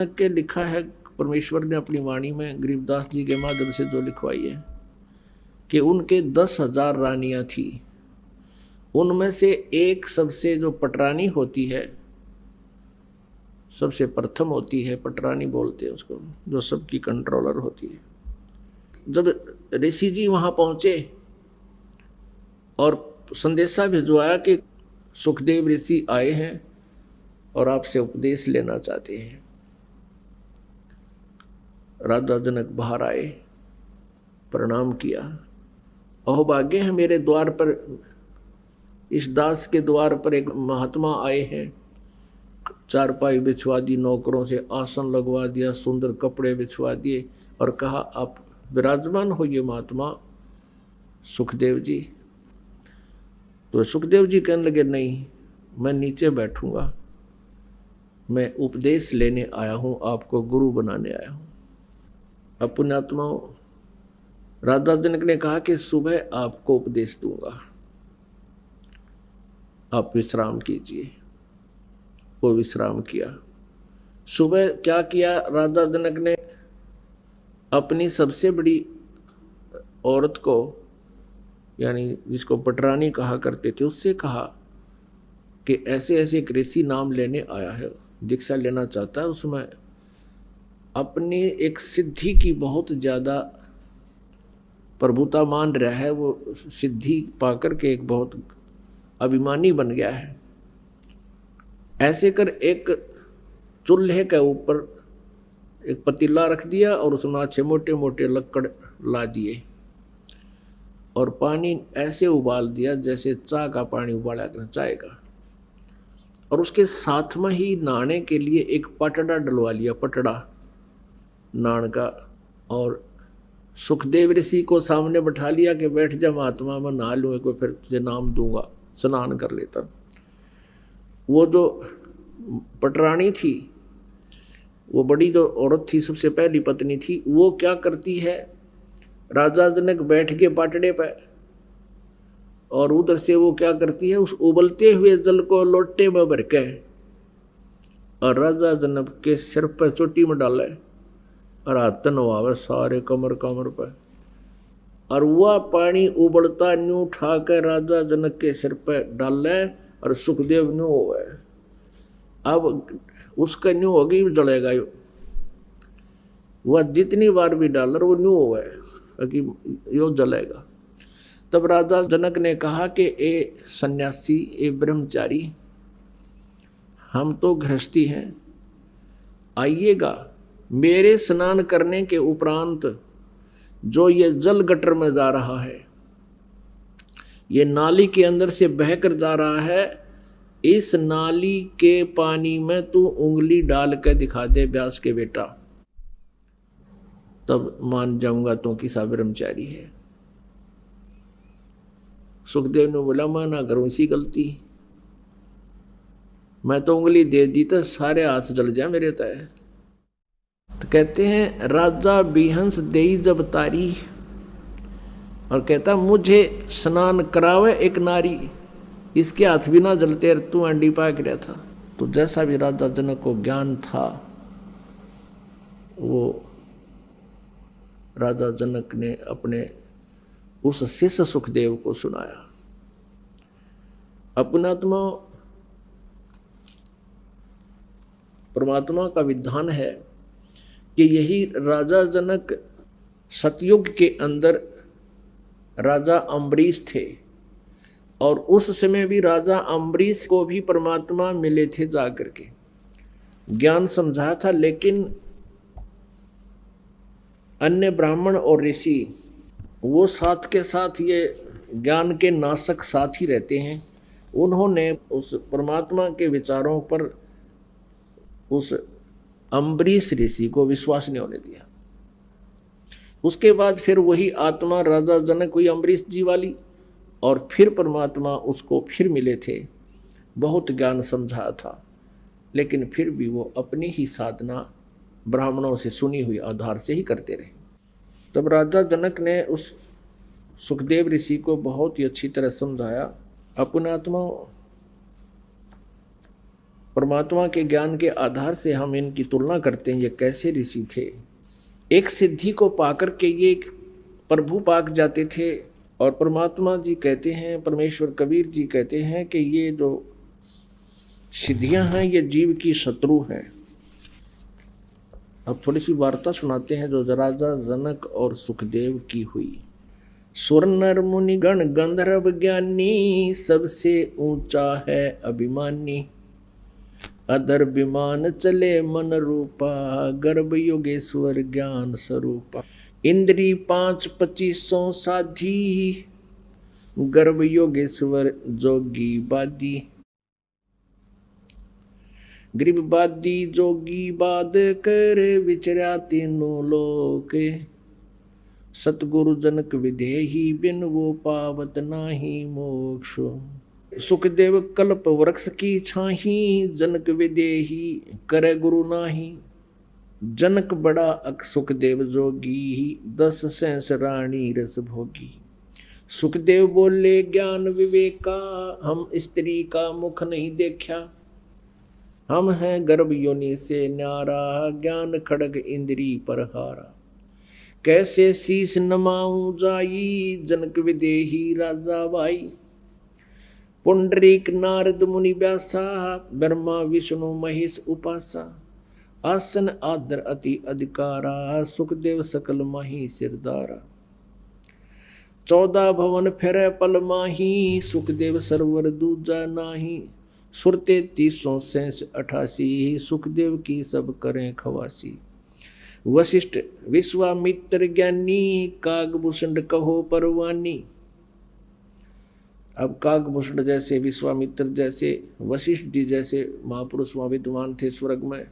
के लिखा है परमेश्वर ने अपनी वाणी में गरीबदास जी के माध्यम से जो लिखवाई है कि उनके 10,000 रानियां थी। उनमें से एक सबसे जो पटरानी होती है, सबसे प्रथम होती है, पटरानी बोलते हैं उसको, जो सबकी कंट्रोलर होती है। जब ऋषि जी वहां पहुंचे और संदेशा भिजवाया कि सुखदेव ऋषि आए हैं और आपसे उपदेश लेना चाहते हैं, राजा जनक बाहर आए, प्रणाम किया। अहोभाग्य है मेरे द्वार पर, इस दास के द्वार पर एक महात्मा आए हैं। चारपाई बिछवा दी, नौकरों से आसन लगवा दिया, सुंदर कपड़े बिछवा दिए और कहा आप विराजमान होइए महात्मा सुखदेव जी। तो सुखदेव जी कहने लगे नहीं, मैं नीचे बैठूंगा, मैं उपदेश लेने आया हूं, आपको गुरु बनाने आया हूं। अब पुण्यात्माओं, राजा जनक ने कहा कि सुबह आपको उपदेश दूंगा, आप विश्राम कीजिए। वो विश्राम किया। सुबह क्या किया राजा जनक ने, अपनी सबसे बड़ी औरत को, यानी जिसको पटरानी कहा करते थे, उससे कहा कि ऐसे ऐसे एक ऋषि नाम लेने आया है, दीक्षा लेना चाहता है, उसमें अपनी एक सिद्धि की बहुत ज़्यादा प्रभुता मान रहा है, वो सिद्धि पाकर के एक बहुत अभिमानी बन गया है। ऐसे कर एक चूल्हे के ऊपर एक पतीला रख दिया और उसमें अच्छे मोटे मोटे लक्कड़ ला दिए और पानी ऐसे उबाल दिया जैसे चाय का पानी उबाला कर चाय का, और उसके साथ में ही नहाने के लिए एक पटड़ा डलवा लिया, पटड़ा नाण का, और सुखदेव ऋषि को सामने बैठा लिया कि बैठ जा महात्मा, मैं नहा लूँ, को फिर तुझे नाम दूंगा, स्नान कर लेता। वो जो पटरानी थी, वो बड़ी जो औरत थी, सबसे पहली पत्नी थी, वो क्या करती है, राजा जनक बैठ के पाटड़े पे और उधर से वो क्या करती है, उस उबलते हुए जल को लोटे में भर के और राजा जनक के सिर पर चोटी में डाले और हाथ नवावे सारे कमर कमर पर, और वह पानी उबलता न्यू उठा कर राजा जनक के सिर पर डाले और सुखदेव न्यू होवे। अब उसका न्यू हो गई, जलेगा वह जितनी बार भी डाल वो न्यू होवे कि यो जलेगा। तब राजा जनक ने कहा कि ए सन्यासी, ए ब्रह्मचारी, हम तो गृहस्थी हैं, आइएगा, मेरे स्नान करने के उपरांत जो ये जल गटर में जा रहा है, ये नाली के अंदर से बहकर जा रहा है, इस नाली के पानी में तू उंगली डाल कर दिखा दे व्यास के बेटा, तब मान जाऊंगा तो किसा ब्रह्मचारी है। सुखदेव ने बोला मैं ना करूं इसी गलती, मैं तो उंगली दे दी तो सारे हाथ जल जाए मेरे तय। तो कहते हैं राजा बिहंस देई जब तारी, और कहता मुझे स्नान करावे एक नारी, इसके हाथ भी ना जलते, तू अंडी पाक रहा था। तो जैसा भी राजा जनक को ज्ञान था, वो राजा जनक ने अपने उस शिष्य सुखदेव को सुनाया। अपनात्मा परमात्मा का विधान है कि यही राजा जनक सतयुग के अंदर राजा अम्बरीश थे, और उस समय भी राजा अम्बरीश को भी परमात्मा मिले थे, जाकर के ज्ञान समझाया था। लेकिन अन्य ब्राह्मण और ऋषि वो साथ के साथ ये ज्ञान के नाशक साथ ही रहते हैं, उन्होंने उस परमात्मा के विचारों पर उस अम्बरीश ऋषि को विश्वास नहीं होने दिया। उसके बाद फिर वही आत्मा राजा जनक हुई अम्बरीश जी वाली, और फिर परमात्मा उसको फिर मिले थे, बहुत ज्ञान समझाया था, लेकिन फिर भी वो अपनी ही साधना ब्राह्मणों से सुनी हुई आधार से ही करते रहे। तब राजा जनक ने उस सुखदेव ऋषि को बहुत ही अच्छी तरह समझाया। अपनात्मा परमात्मा के ज्ञान के आधार से हम इनकी तुलना करते हैं, ये कैसे ऋषि थे। एक सिद्धि को पाकर के ये प्रभु पाक जाते थे। और परमात्मा जी कहते हैं, परमेश्वर कबीर जी कहते हैं कि ये जो सिद्धियां हैं ये जीव की शत्रु हैं। अब थोड़ी सी वार्ता सुनाते हैं जो राजा जनक और सुखदेव की हुई। सुर नर मुनि गण गंधर्व ज्ञानी, सबसे ऊंचा है अभिमानी। अधर विमान चले मन रूपा, गर्भ योगेश्वर ज्ञान स्वरूपा। इंद्री 5 2500 साधी, गर्भ योगेश्वर जोगी बादी। गरीबबादी जोगी बाद कर, विचरा तीनों लोक। सतगुरु जनक विदेही, बिन वो पावत नाही मोक्ष। सुखदेव कल्प वृक्ष की छाही, जनक विदेही करे गुरु नाही। जनक बड़ा अक सुखदेव जोगी, 10 सहस रानी रस भोगी। सुखदेव बोले ज्ञान विवेका, हम स्त्री का मुख नहीं देखा। हम हैं गर्भ योनि से न्यारा, ज्ञान खड़ग इंद्री पर हारा। कैसे शीस नमाऊं जाई, जनक विदेही राजा भाई। पुंडरीक नारद मुनि व्यासा, ब्रह्मा विष्णु महेश उपासा। आसन आदर अति अधिकारा, सुखदेव सकल माही सिरदारा। 14 भवन फिर पल माही, सुखदेव सरवर दूजा नाही। सुरते 300 88, सुखदेव की सब करें खवासी। वशिष्ठ विश्वामित्र ज्ञानी, कागभूषण कहो परवानी। अब कागभूषण जैसे, विश्वामित्र जैसे, वशिष्ठ जी जैसे महापुरुष वहाँ विद्वान थे स्वर्ग में।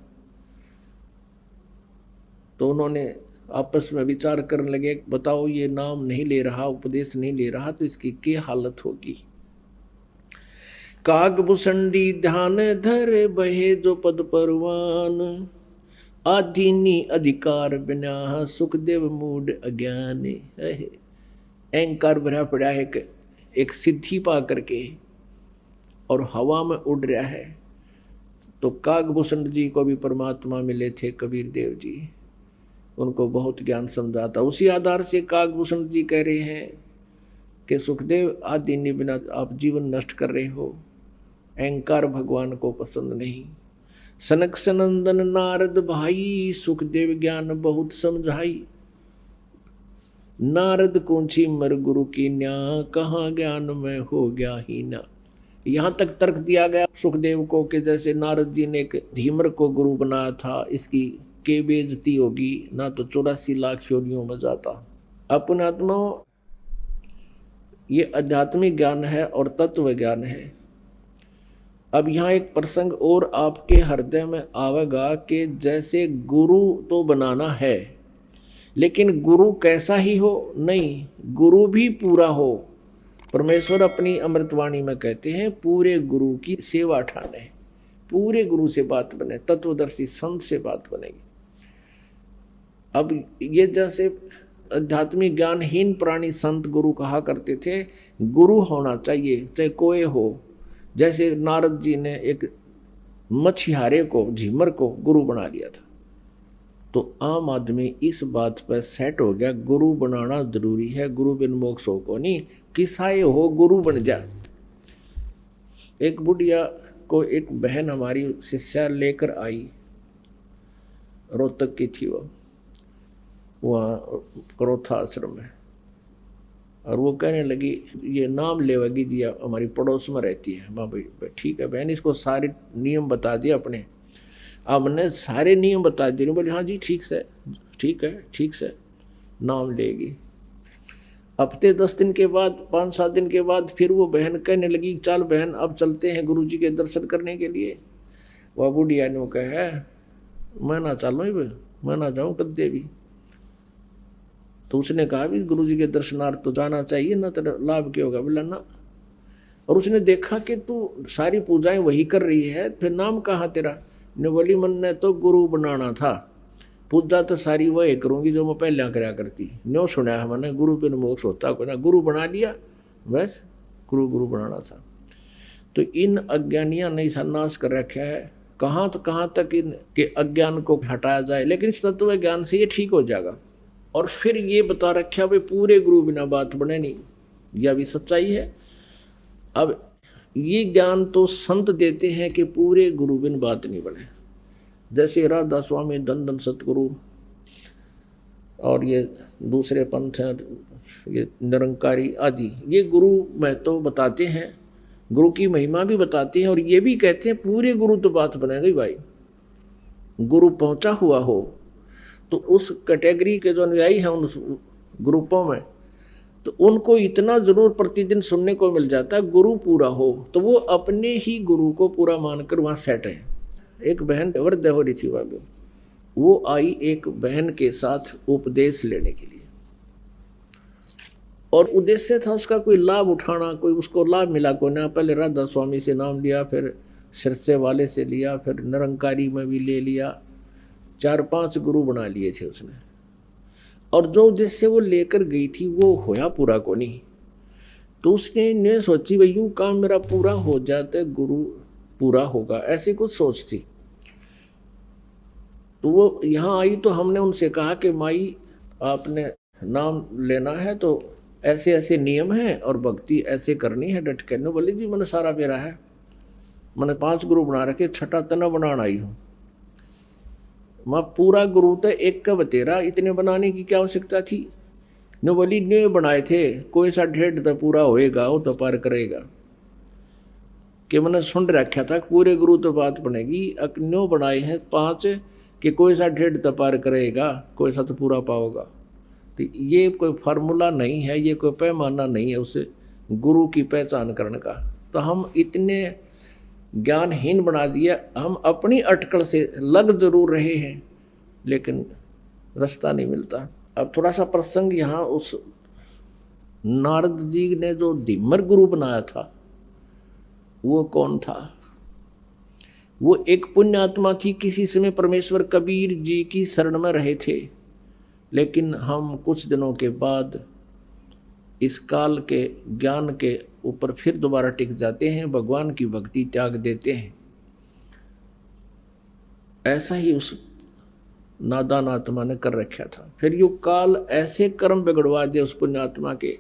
तो उन्होंने आपस में विचार करने लगे, बताओ ये नाम नहीं ले रहा, उपदेश नहीं ले रहा, तो इसकी क्या हालत होगी। कागभूषणी ध्यान धर, बहे जो पद परवान। आधीनी अधिकार बिना, सुखदेव मूड अज्ञान। अहंकार भरा पड़ा है, एक सिद्धि पा करके और हवा में उड़ रहा है। तो कागभूषण जी को भी परमात्मा मिले थे कबीर देव जी, उनको बहुत ज्ञान समझाता। उसी आधार से कागभूषण जी कह रहे हैं कि सुखदेव आदि बिना आप जीवन नष्ट कर रहे हो। अहंकार भगवान को पसंद नहीं। सनक सनंदन नारद भाई, सुखदेव ज्ञान बहुत समझाई। नारद कौंची मर गुरु की न्या, कहाँ ज्ञान में हो गया ही ना। यहाँ तक तर्क दिया गया सुखदेव को कि जैसे नारद जी ने एक धीमर को गुरु बनाया था, इसकी के बेइज्जती होगी ना, तो 84 लाख योनियों में जाता। अपनात्मा ये आध्यात्मिक ज्ञान है और तत्व ज्ञान है। अब यहाँ एक प्रसंग और आपके हृदय में आवेगा कि जैसे गुरु तो बनाना है, लेकिन गुरु कैसा ही हो, नहीं, गुरु भी पूरा हो। परमेश्वर अपनी अमृतवाणी में कहते हैं पूरे गुरु की सेवा ठाने, पूरे गुरु से बात बने, तत्वदर्शी संत से बात बनेगी। अब ये जैसे आध्यात्मिक ज्ञानहीन प्राणी संत गुरु कहा करते थे, गुरु होना चाहिए चाहे कोई हो। जैसे नारद जी ने एक मछियारे को, झीमर को गुरु बना लिया था, तो आम आदमी इस बात पर सेट हो गया गुरु बनाना जरूरी है, गुरु बिन मोक्ष हो को नहीं, किसाए हो गुरु बन जा। एक बुढ़िया को एक बहन हमारी शिष्या लेकर आई, रोहतक की थी वो, वहाँ करोथा आश्रम में, और वो कहने लगी ये नाम लेवगी जी हमारी पड़ोस में रहती है। माँ भाई ठीक है बहन, इसको सारे नियम बता दिए अपने, हमने सारे नियम बता दिए। बोले हाँ जी ठीक से, ठीक है ठीक से, नाम लेगी। हफ्ते 10 दिन के बाद, 5-7 दिन के बाद फिर वो बहन कहने लगी चल बहन अब चलते हैं गुरु जी के दर्शन करने के लिए। वह बुढ़िया ने वो कहा मैं ना चलूँ, मैं ना जाऊँ कद्दे भी। तो उसने कहा भी गुरु जी के दर्शनार्थ तो जाना चाहिए ना, तेरा लाभ क्या होगा, बोला ना। और उसने देखा कि तू सारी पूजाएं वही कर रही है, फिर नाम कहाँ तेरा। ने बोली मन ने तो गुरु बनाना था, पूजा तो सारी वही करूँगी जो मैं पहले कराया करती। न्यो सुना है मैंने गुरु बिन मोक्ष होता कोई ना, गुरु बना लिया बस, गुरु बनाना था। तो इन अज्ञानियों ने इसका नाश कर रखा है। कहाँ तक इनके अज्ञान को हटाया जाए, लेकिन इस तत्व ज्ञान से ये ठीक हो जाएगा। और फिर ये बता रखा भाई पूरे गुरु बिना बात बने नहीं, यह भी सच्चाई है। अब ये ज्ञान तो संत देते हैं कि पूरे गुरु बिन बात नहीं बने, जैसे राधा स्वामी धन सतगुरु और ये दूसरे पंथ हैं, ये निरंकारी आदि, ये गुरु महत्व बताते हैं, गुरु की महिमा भी बताते हैं, और ये भी कहते हैं पूरे गुरु तो बात बनेगी भाई। गुरु पहुंचा हुआ हो तो उस कैटेगरी के जो अनुयायी हैं उन ग्रुपों में, तो उनको इतना जरूर प्रतिदिन सुनने को मिल जाता है, गुरु पूरा हो तो वो अपने ही गुरु को पूरा मानकर वहाँ सेट है। एक बहन वृद्ध हो रही थी, वो आई एक बहन के साथ उपदेश लेने के लिए, और उद्देश्य था उसका कोई लाभ उठाना, कोई उसको लाभ मिला को ना। पहले राधा स्वामी से नाम लिया, फिर सिरसे वाले से लिया, फिर निरंकारी में भी ले लिया, 4-5 गुरु बना लिए थे उसने। और जो उद्देश्य वो लेकर गई थी वो होया पूरा को नहीं, तो उसने ने सोची भाई यूँ काम मेरा पूरा हो जाता है गुरु पूरा होगा, ऐसी कुछ सोच थी। तो वो यहाँ आई तो हमने उनसे कहा कि माई आपने नाम लेना है तो ऐसे ऐसे नियम हैं और भक्ति ऐसे करनी है डट के। नो बोली जी मैंने सारा मेरा है, मैंने 5 गुरु बना रखे, छठा तना बनाना आई हूँ। मैं पूरा गुरु तो एक का बतेरा, इतने बनाने की क्या आवश्यकता थी। नो बोली ने बनाए थे, कोई सा 1.5 तो पूरा होएगा, वो तो पार करेगा। कि मैंने सुन रखा था पूरे गुरु तो बात बनेगी, न्यो बनाए हैं 5 कि कोई सा 1.5 तो पार करेगा, कोई सा तो पूरा पाओगा। तो ये कोई फार्मूला नहीं है, ये कोई पैमाना नहीं है उसे गुरु की पहचान करने का। तो हम इतने ज्ञानहीन बना दिया, हम अपनी अटकल से लग जरूर रहे हैं लेकिन रास्ता नहीं मिलता। अब थोड़ा सा प्रसंग यहाँ, उस नारद जी ने जो धीमर गुरु बनाया था वो कौन था? वो एक पुण्य आत्मा थी, किसी समय परमेश्वर कबीर जी की शरण में रहे थे, लेकिन हम कुछ दिनों के बाद इस काल के ज्ञान के ऊपर फिर दोबारा टिक जाते हैं, भगवान की भक्ति त्याग देते हैं। ऐसा ही उस नादान आत्मा ने कर रखा था। फिर यो काल ऐसे कर्म बिगड़वा दिए उस पुण्यात्मा के,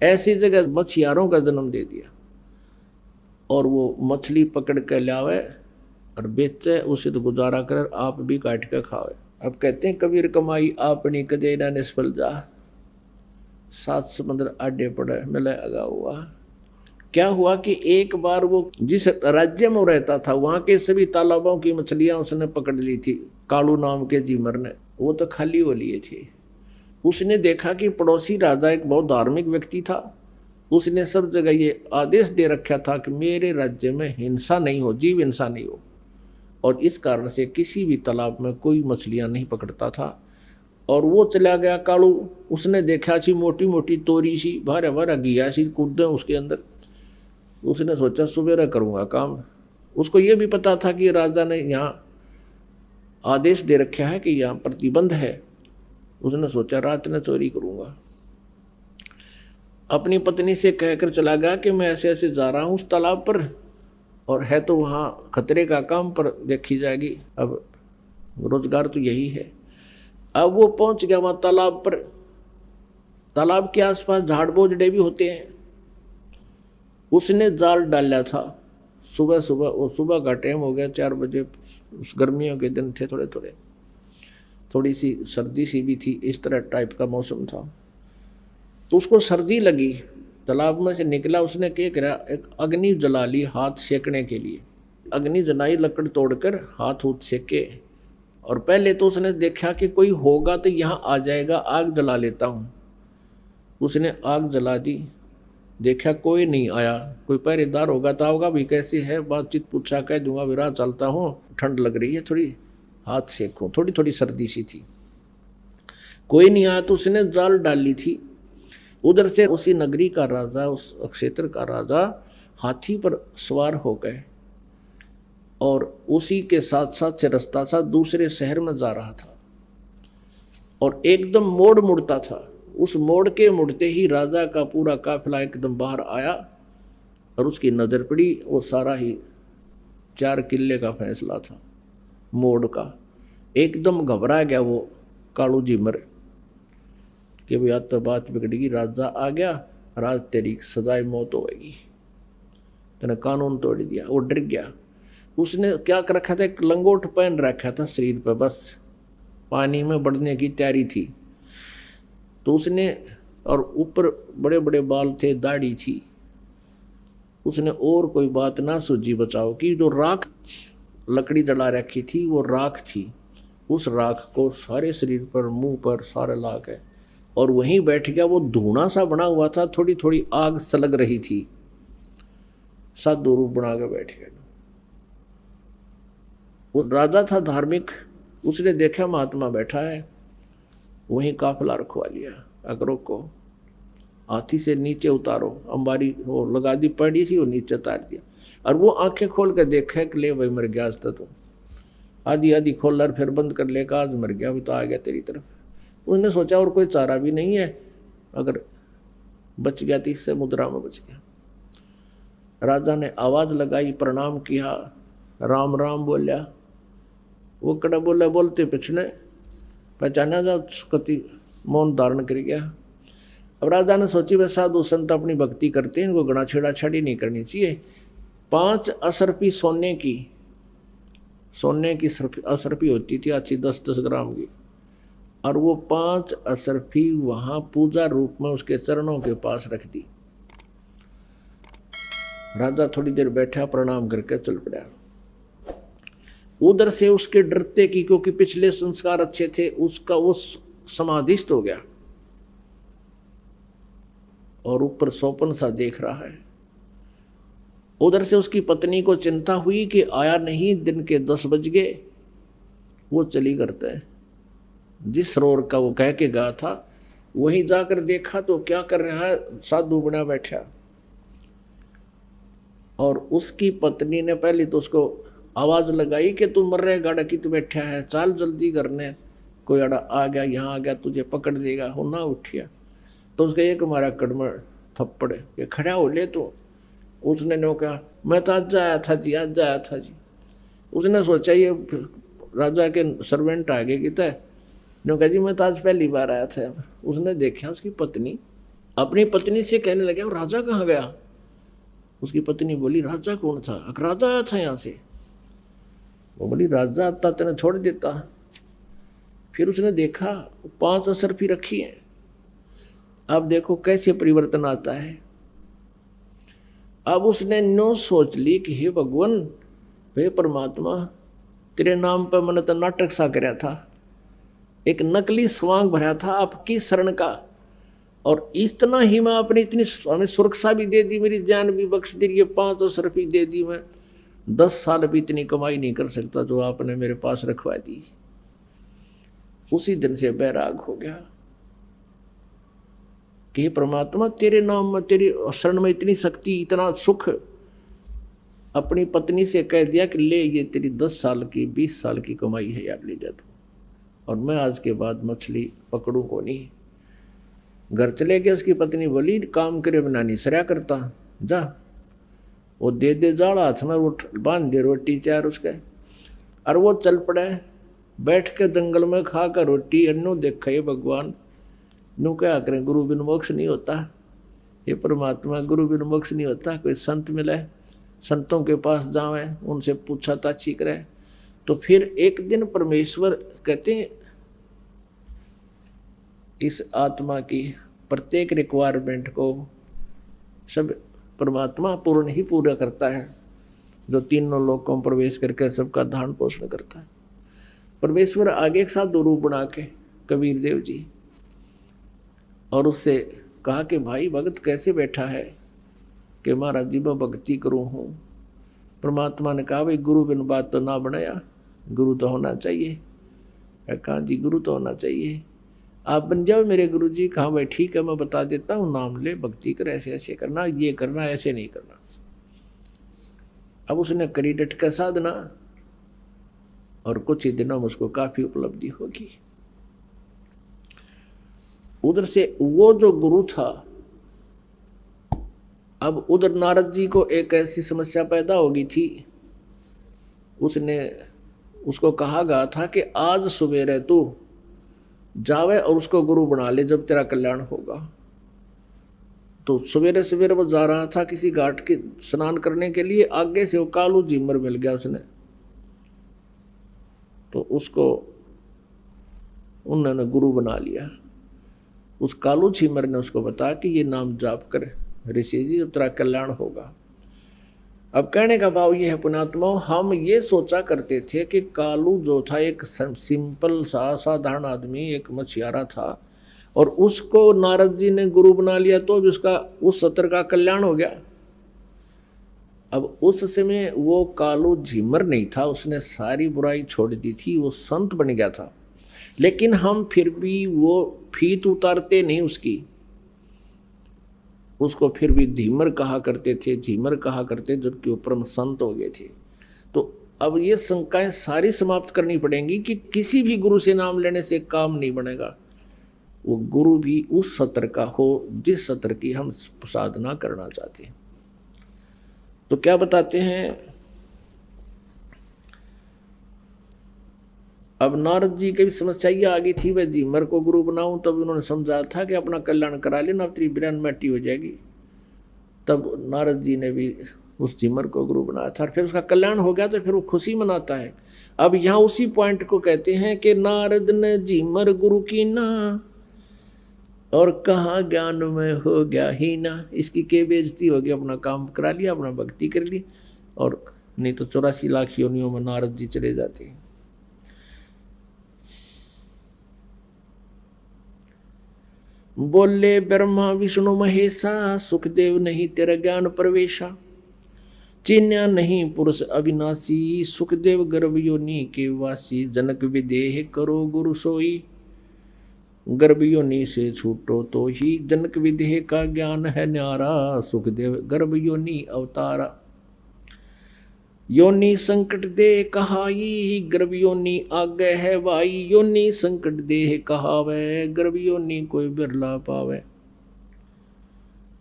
ऐसी जगह मछियारों का जन्म दे दिया, और वो मछली पकड़ के लावे और बेचे, उसे तो गुजारा कर आप भी काट के खावे। अब कहते हैं कबीर कमाई आपनी कदे ना निष्फल जा, 7 समुद्र आडे पड़े मिले अगा हुआ। क्या हुआ कि एक बार वो जिस राज्य में रहता था वहाँ के सभी तालाबों की मछलियाँ उसने पकड़ ली थी, कालू नाम के जीमर ने, वो तो खाली हो लिए थे। उसने देखा कि पड़ोसी राजा एक बहुत धार्मिक व्यक्ति था, उसने सब जगह ये आदेश दे रखा था कि मेरे राज्य में हिंसा नहीं हो, जीव हिंसा नहीं हो, और इस कारण से किसी भी तालाब में कोई मछलियाँ नहीं पकड़ता था। और वो चला गया कालू, उसने देखा सी मोटी मोटी तोरी सी भारा भारा घिया सी कूदे उसके अंदर, उसने सोचा सुबेरा करूँगा काम। उसको ये भी पता था कि राजा ने यहाँ आदेश दे रखा है कि यहाँ प्रतिबंध है, उसने सोचा रात में चोरी करूँगा। अपनी पत्नी से कहकर चला गया कि मैं ऐसे ऐसे जा रहा हूँ उस तालाब पर, और है तो वहाँ खतरे का काम, पर देखी जाएगी, अब रोजगार तो यही है। अब वो पहुँच गया वहाँ तालाब पर। तालाब के आसपास झाड़ बोझड़े भी होते हैं। उसने जाल डाला था सुबह सुबह, वो सुबह का टाइम हो गया 4 बजे, उस गर्मियों के दिन थे, थोड़े थोड़े थोड़ी सी सर्दी सी भी थी, इस तरह टाइप का मौसम था। तो उसको सर्दी लगी, तालाब में से निकला, उसने क्या करा, एक अग्नि जला ली हाथ सेकने के लिए। अग्नि जलाई, लकड़ तोड़कर हाथ उठ सेके, और पहले तो उसने देखा कि कोई होगा तो यहाँ आ जाएगा, आग जला लेता हूँ। उसने आग जला दी, देखा कोई नहीं आया, कोई पहरेदार होगा तो होगा भी, कैसे है बातचीत पूछा, कह दूंगा विराट चलता हूँ, ठंड लग रही है थोड़ी, हाथ सेकूँ, थोड़ी थोड़ी सर्दी सी थी। कोई नहीं आया तो उसने जाल डाली थी। उधर से उसी नगरी का राजा, उस क्षेत्र का राजा हाथी पर सवार हो गए, और उसी के साथ साथ से रास्ता सा दूसरे शहर में जा रहा था, और एकदम मोड़ मुड़ता था। उस मोड़ के मुड़ते ही राजा का पूरा काफिला एकदम बाहर आया, और उसकी नज़र पड़ी, वो सारा ही 4 किले का फैसला था मोड़ का। एकदम घबरा गया वो कालू जिमर कि भाई आज तो बात बिगड़ेगी, राजा आ गया, राज तेरी सजाए मौत होगी, तेने कानून तोड़ दिया। वो डर गया। उसने क्या कर रखा था, एक लंगोट पहन रखा था शरीर पर, बस पानी में बढ़ने की तैयारी थी। तो उसने, और ऊपर बड़े बड़े बाल थे, दाढ़ी थी। उसने और कोई बात ना सूझी बचाओ कि जो राख लकड़ी जला रखी थी वो राख थी। उस राख को सारे शरीर पर, मुंह पर सारे ला के और वहीं बैठ गया। वो धुआं सा बना हुआ था, थोड़ी थोड़ी आग सलग रही थी। साधु रूप बना के बैठ गया। वो राजा था धार्मिक, उसने देखा महात्मा बैठा है, वहीं काफिला रखवा लिया। अकरों को हाथी से नीचे उतारो, अंबारी वो लगा दी पड़ी थी, वो नीचे उतार दिया। और वो आंखें खोल कर देखा कि ले भाई मर गया आज तो, आधी आधी खोल और फिर बंद कर लेगा, आज मर गया, वो तो आ गया तेरी तरफ। उसने सोचा और कोई चारा भी नहीं है, अगर बच गया तो इससे मुद्रा में बच गया। राजा ने आवाज लगाई, प्रणाम किया, राम राम बोलिया। वो कड़ा बोला, बोलते पिछने पहचाना जा, कति मौन धारण कर गया। अब राजा ने सोची वह साधु संत अपनी भक्ति करते हैं, इनको गणा छेड़ा छाड़ी नहीं करनी चाहिए। 5 असरफी सोने की असरफी होती थी अच्छी, 10-10 ग्राम की, और वो 5 असरफी वहां पूजा रूप में उसके चरणों के पास रख दी। राजा थोड़ी देर बैठा, प्रणाम करके चल पड़ा। उधर से उसके डरते की, क्योंकि पिछले संस्कार अच्छे थे, उसका वो समाधिस्थ हो गया और ऊपर सोपन सा देख रहा है। उधर से उसकी पत्नी को चिंता हुई कि आया नहीं, दिन के 10 बज गए। वो चली करता है, जिस सरोवर का वो कह के गया था वहीं जाकर देखा तो क्या कर रहा है, साधु बना बैठा। और उसकी पत्नी ने पहले तो उसको आवाज लगाई कि तू मर रहे गाड़ा कित बैठा है, चाल जल्दी करने, कोई अड़ा आ गया, यहाँ आ गया तुझे पकड़ देगा। हो ना उठिया तो उसका एक हमारा कड़मड़ थप्पड़ ये खड़ा हो ले। तो उसने नो कहा, मैं तो आज आया था जी, आज आया था जी। उसने सोचा ये राजा के सर्वेंट आ गए कि तय, नो कहा जी मैं तो आज पहली बार आया था। उसने देखा उसकी पत्नी अपनी पत्नी से कहने लगा, राजा कहाँ गया। उसकी पत्नी बोली, राजा कौन था। राजा आया था यहाँ से। वो बोली, राजा आता तेने छोड़ देता। फिर उसने देखा 5 असरफी रखी है। अब देखो कैसे परिवर्तन आता है। अब उसने नो सोच ली कि हे भगवान, हे परमात्मा, तेरे नाम पर मैंने तो नाटक सा कराया था, एक नकली स्वांग भरा था आपकी शरण का, और इतना ही मैं अपनी इतनी सुरक्षा भी दे दी, मेरी जान भी बख्श दी, ये 5 असरफी दे दी। मैं 10 साल भी इतनी कमाई नहीं कर सकता जो आपने मेरे पास रखवा दी। उसी दिन से बैराग हो गया कि हे परमात्मा, तेरे नाम में, तेरी शरण में इतनी शक्ति, इतना सुख। अपनी पत्नी से कह दिया कि ले ये तेरी 10 साल की 20 साल की कमाई है यार, ले जा तू, और मैं आज के बाद मछली पकड़ूं को नहीं। घर चले गए। उसकी पत्नी बोली, काम करे बिना नहीं सरया करता, जा वो दे दे जाड़ा हाथ में, वो बांध दे रोटी चार उसके। और वो चल पड़े, बैठ के जंगल में खा कर रोटी, अन्नू देखा ये भगवान, नू क्या करें, गुरु बिन मोक्ष नहीं होता। ये परमात्मा, गुरु बिन मोक्ष नहीं होता। कोई संत मिले, संतों के पास जावे, उनसे पूछा ताछी करे। तो फिर एक दिन परमेश्वर कहते हैं, इस आत्मा की प्रत्येक रिक्वायरमेंट को सब परमात्मा पूर्ण ही पूरा करता है, जो तीनों लोकों में प्रवेश करके सबका धारण पोषण करता है। परमेश्वर आगे एक साथ 2 रूप बना के कबीर देव जी, और उससे कहा कि भाई भगत कैसे बैठा है, कि महाराज जी मैं भक्ति करूँ हूँ। परमात्मा ने कहा, भाई गुरु बिन बात तो ना बनाया, गुरु तो होना चाहिए। कहा जी गुरु तो होना चाहिए, आप बन जाओ मेरे गुरु जी। कहा भाई ठीक है, मैं बता देता हूँ, नाम ले, भक्ति कर, ऐसे ऐसे करना, ये करना, ऐसे नहीं करना। अब उसने करी डट का साधना, और कुछ ही दिनों में उसको काफी उपलब्धि होगी। उधर से वो जो गुरु था अब उधर नारद जी को एक ऐसी समस्या पैदा हो गई थी, उसको कहा गया था कि आज सवेरे तू जावे और उसको गुरु बना ले, जब तेरा कल्याण होगा। तो सवेरे सवेरे वो जा रहा था किसी घाट के स्नान करने के लिए, आगे से वो कालू झीमर मिल गया उसने, तो उसको उन्होंने गुरु बना लिया। उस कालू झीमर ने उसको बताया कि ये नाम जाप कर ऋषि जी, जब तेरा कल्याण होगा। अब कहने का भाव ये है पुण्यात्मा, हम ये सोचा करते थे कि कालू जो था एक सिंपल सा साधारण आदमी, एक मछियारा था, और उसको नारद जी ने गुरु बना लिया तो उसका उस सत्र का कल्याण हो गया। अब उस समय वो कालू झिमर नहीं था, उसने सारी बुराई छोड़ दी थी, वो संत बन गया था। लेकिन हम फिर भी वो फीत उतारते नहीं उसको फिर भी धीमर कहा करते थे, झीमर कहा करते, जबकि वो परम संत हो गए थे। तो अब ये शंकाएं सारी समाप्त करनी पड़ेंगी कि किसी भी गुरु से नाम लेने से काम नहीं बनेगा। वो गुरु भी उस सत्र का हो जिस सत्र की हम साधना करना चाहते हैं। तो क्या बताते हैं, अब नारद जी की भी समस्या ये आ गई थी, वह झीमर को गुरु बनाऊं, तब उन्होंने समझा था कि अपना कल्याण करा लेना, अब तेरी बिरन मिट्टी हो जाएगी। तब नारद जी ने भी उस झीमर को गुरु बनाया था, फिर उसका कल्याण हो गया, तो फिर वो खुशी मनाता है। अब यहाँ उसी पॉइंट को कहते हैं कि नारद ने झीमर गुरु की ना, और कहाँ ज्ञान में हो गया ही ना। इसकी के बेइज्जती हो गई, अपना काम करा लिया, अपना भक्ति कर ली, और नहीं तो 84 लाख योनियों में नारद जी चले जाते हैं। बोले ब्रह्मा विष्णु महेशा, सुखदेव नहीं तेरा ज्ञान प्रवेशा। चिन्या नहीं पुरुष अविनाशी, सुखदेव गर्भ योनि के वासी। जनक विदेह करो गुरु सोई, गर्भ योनि से छूटो तो ही। जनक विदेह का ज्ञान है न्यारा, सुखदेव गर्भ योनि अवतारा। योनि संकट दे कहाई, गर्भ योनि आगे है भाई। योनि संकट देह कहावे, गर्भ योनि कोई बिरला पावे।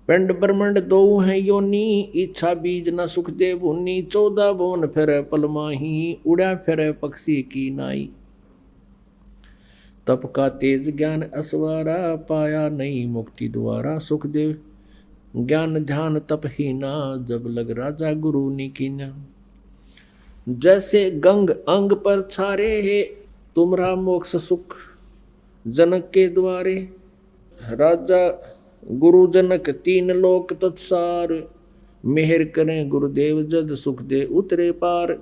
पिंड ब्रह्मंड दो हैं योनि, इच्छा बीज न सुखदेव हुनी। 14 भुवन फिरे पल माही, उड़ा फिरे पक्षी की नाई। तप का तेज ज्ञान असवारा, पाया नहीं मुक्ति द्वारा। सुखदेव ज्ञान ध्यान तप ही ना, जब लग राजा गुरु निकीना। जैसे गंग अंग पर छारे है, तुमरा मोक्ष सुख जनक के द्वारे। राजा गुरु जनक 3 लोक तत्सार, मेहर करें गुरुदेव जद सुख दे उतरे पार।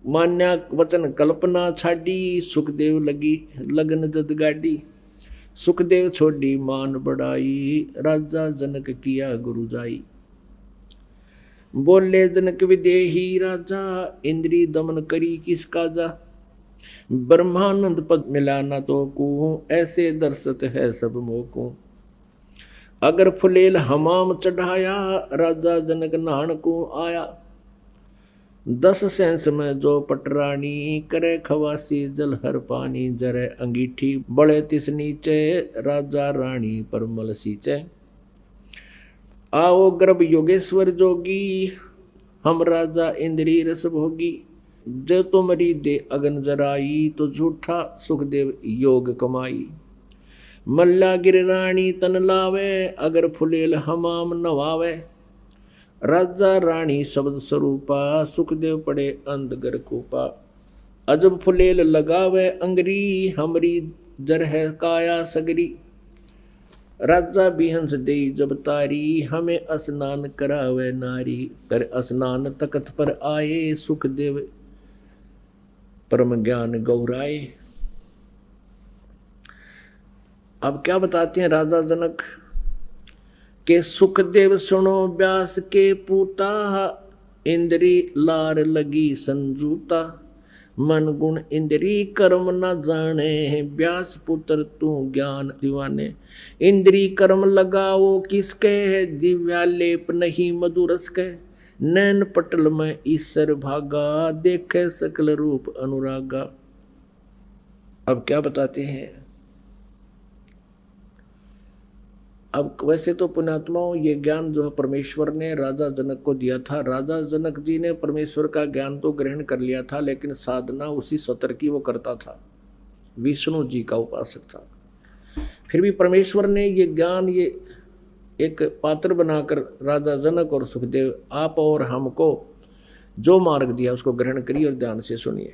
मान्या वचन कल्पना छाडी, सुखदेव लगी लगन जद गाडी। सुखदेव छोड़ी मान बढ़ाई, राजा जनक किया गुरु जाई। बोले जनक विदेही राजा, इंद्री दमन करी किसका जा। ब्रह्मानंद पद मिला न तो को, ऐसे दर्शत है सब मोको। अगर फुलेल हमाम चढ़ाया, राजा जनक नहान को आया। 10 सेंस में जो पटरानी, करे खवासी जल हर पानी। जरे अंगीठी बड़े तिस नीचे, राजा रानी परमल सींचे। आओ गर्भ योगेश्वर जोगी, हम राजा इंद्री रस भोगी। जो तुमरी दे अगन जराई, तो झूठा सुखदेव योग कमाई। मल्ला गिर रानी तन लावे, अगर फुलेल हमाम नवावे। राजा रानी शब्द स्वरूपा, सुखदेव पड़े अंधगर कूपा। अजब फुलेल लगावे अंगरी, हमरी जर है काया सगरी। राजा बिहंस दे जब तारी, हमें स्नान करावे नारी। कर स्नान तकत पर आए, सुखदेव परम ज्ञान गौराए। अब क्या बताते हैं राजा जनक के, सुखदेव सुनो व्यास के पूता। इंद्री लार लगी संजूता, मन गुण इंद्री कर्म न जाने। व्यास पुत्र तू ज्ञान दीवाने। इंद्री कर्म लगाओ किसके, जिव्या लेप नहीं मधुरस के। नैन पटल में ईश्वर भागा, देखे सकल रूप अनुरागा। अब क्या बताते हैं, अब वैसे तो पुण्यात्माओं ये ज्ञान जो है परमेश्वर ने राजा जनक को दिया था। राजा जनक जी ने परमेश्वर का ज्ञान तो ग्रहण कर लिया था, लेकिन साधना उसी सतर की वो करता था, विष्णु जी का उपासक था। फिर भी परमेश्वर ने ये ज्ञान ये एक पात्र बनाकर राजा जनक और सुखदेव आप और हमको जो मार्ग दिया उसको ग्रहण करिए और ध्यान से सुनिए।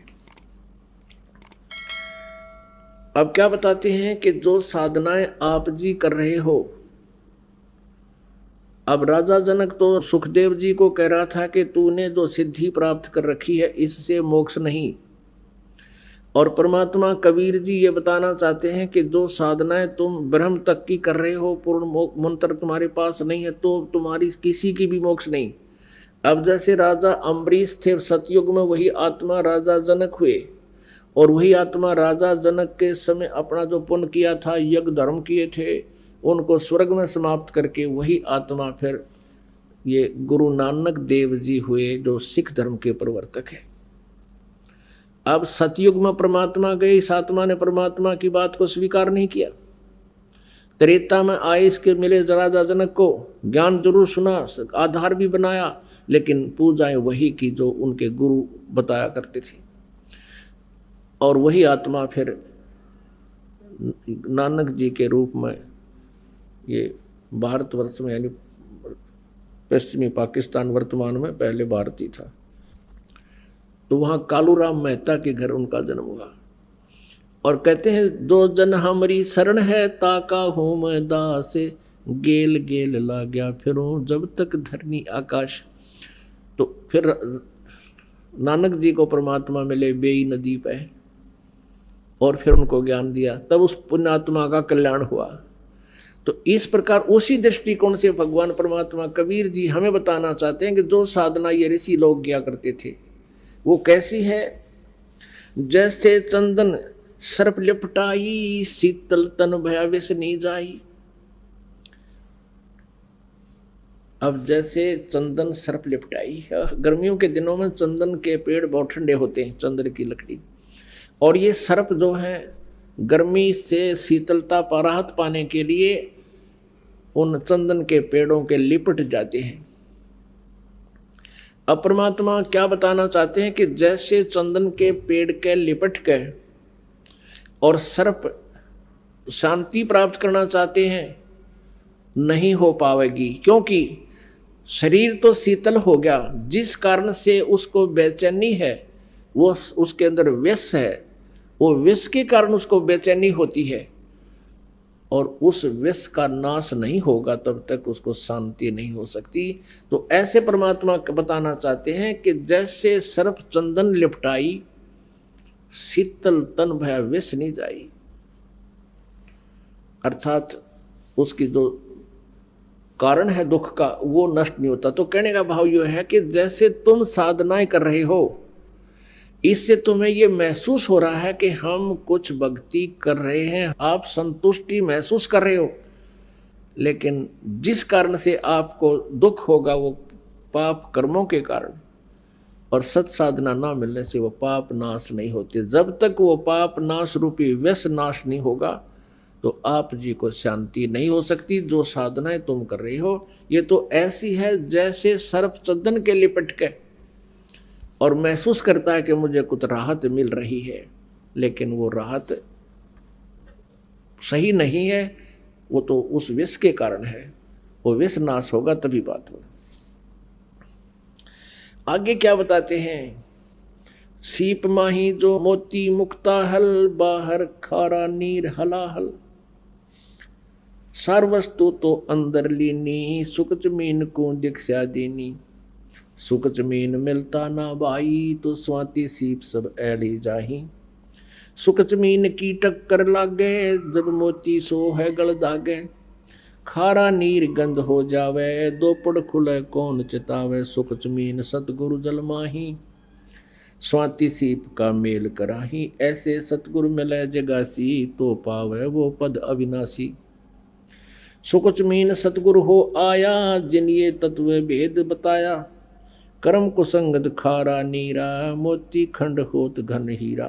अब क्या बताते हैं कि जो साधनाएं आप जी कर रहे हो, अब राजा जनक तो सुखदेव जी को कह रहा था कि तूने जो सिद्धि प्राप्त कर रखी है इससे मोक्ष नहीं, और परमात्मा कबीर जी ये बताना चाहते हैं कि जो साधनाएं तुम ब्रह्म तक की कर रहे हो, पूर्ण मंत्र तुम्हारे पास नहीं है तो तुम्हारी किसी की भी मोक्ष नहीं। अब जैसे राजा अम्बरीश थे सतयुग में, वही आत्मा राजा जनक हुए, और वही आत्मा राजा जनक के समय अपना जो पुण्य किया था, यज्ञ धर्म किए थे, उनको स्वर्ग में समाप्त करके वही आत्मा फिर ये गुरु नानक देव जी हुए जो सिख धर्म के प्रवर्तक हैं। अब सतयुग में परमात्मा गए, इस आत्मा ने परमात्मा की बात को स्वीकार नहीं किया। त्रेता में आए, इसके मिले राजा जनक को, ज्ञान जरूर सुना, आधार भी बनाया, लेकिन पूजाएं वही की जो उनके गुरु बताया करते थे। और वही आत्मा फिर नानक जी के रूप में ये भारतवर्ष में, यानी पश्चिमी पाकिस्तान वर्तमान में, पहले भारत ही था, तो वहाँ कालूराम मेहता के घर उनका जन्म हुआ। और कहते हैं जो जन हमारी शरण है ताका हूँ मैं दासे, गेल गेल ला गया फिरूं जब तक धरनी आकाश। तो फिर नानक जी को परमात्मा मिले बेई नदी पे, और फिर उनको ज्ञान दिया, तब उस पुण्यात्मा का कल्याण हुआ। तो इस प्रकार उसी दृष्टिकोण से भगवान परमात्मा कबीर जी हमें बताना चाहते हैं कि जो साधना ये ऋषि लोग किया करते थे वो कैसी है। जैसे चंदन सर्प लिपटाई, शीतल तन भया विष नी जाई। अब जैसे चंदन सर्प लिपटाई, गर्मियों के दिनों में चंदन के पेड़ बहुत ठंडे होते हैं, चंदन की लकड़ी, और ये सर्प जो है गर्मी से शीतलता पर राहत पाने के लिए उन चंदन के पेड़ों के लिपट जाते हैं। अब परमात्मा क्या बताना चाहते हैं कि जैसे चंदन के पेड़ के लिपट के और सर्प शांति प्राप्त करना चाहते हैं, नहीं हो पाएगी, क्योंकि शरीर तो शीतल हो गया, जिस कारण से उसको बेचैनी है, वो उसके अंदर विष है, वो विष के कारण उसको बेचैनी होती है, और उस विष का नाश नहीं होगा तब तक उसको शांति नहीं हो सकती। तो ऐसे परमात्मा बताना चाहते हैं कि जैसे सर्प चंदन लिपटाई, शीतल तन भय विष नहीं जाई, अर्थात उसकी जो कारण है दुख का वो नष्ट नहीं होता। तो कहने का भाव यह है कि जैसे तुम साधनाएं कर रहे हो, इससे तुम्हें ये महसूस हो रहा है कि हम कुछ भक्ति कर रहे हैं, आप संतुष्टि महसूस कर रहे हो, लेकिन जिस कारण से आपको दुख होगा वो पाप कर्मों के कारण, और सत साधना ना मिलने से वो पाप नाश नहीं होते। जब तक वो पाप नाश रूपी विष नाश नहीं होगा तो आप जी को शांति नहीं हो सकती। जो साधनाएं तुम कर रही हो ये तो ऐसी है जैसे सर्प चंदन के लिपट के और महसूस करता है कि मुझे कुछ राहत मिल रही है, लेकिन वो राहत सही नहीं है, वो तो उस विष के कारण है। वो विष नाश होगा तभी बात होगी। आगे क्या बताते हैं, सीप माही जो मोती मुक्ता हल, बाहर खारा नीर हलाहल। सार वस्तु तो अंदर लीनी, सुख जमीन को दीक्षा देनी। सुख जमीन मिलता ना भाई, तो स्वाति सीप सब ऐड़ी जाही। सुख जमीन की टक्कर लागे, जब मोती सो है गल दागे। खारा नीर गंध हो जावे, दो पड़ खुले कौन चितावे। सुख जमीन सतगुरु जल माही, स्वाति सीप का मेल कराही। ऐसे सतगुरु मिले जगासी, तो पावे वो पद अविनाशी। सुख जमीन सतगुरु हो आया, जिन ये तत्व भेद बताया। कर्म कुसंगत खारा नीरा, मोती खंड होत घन हीरा।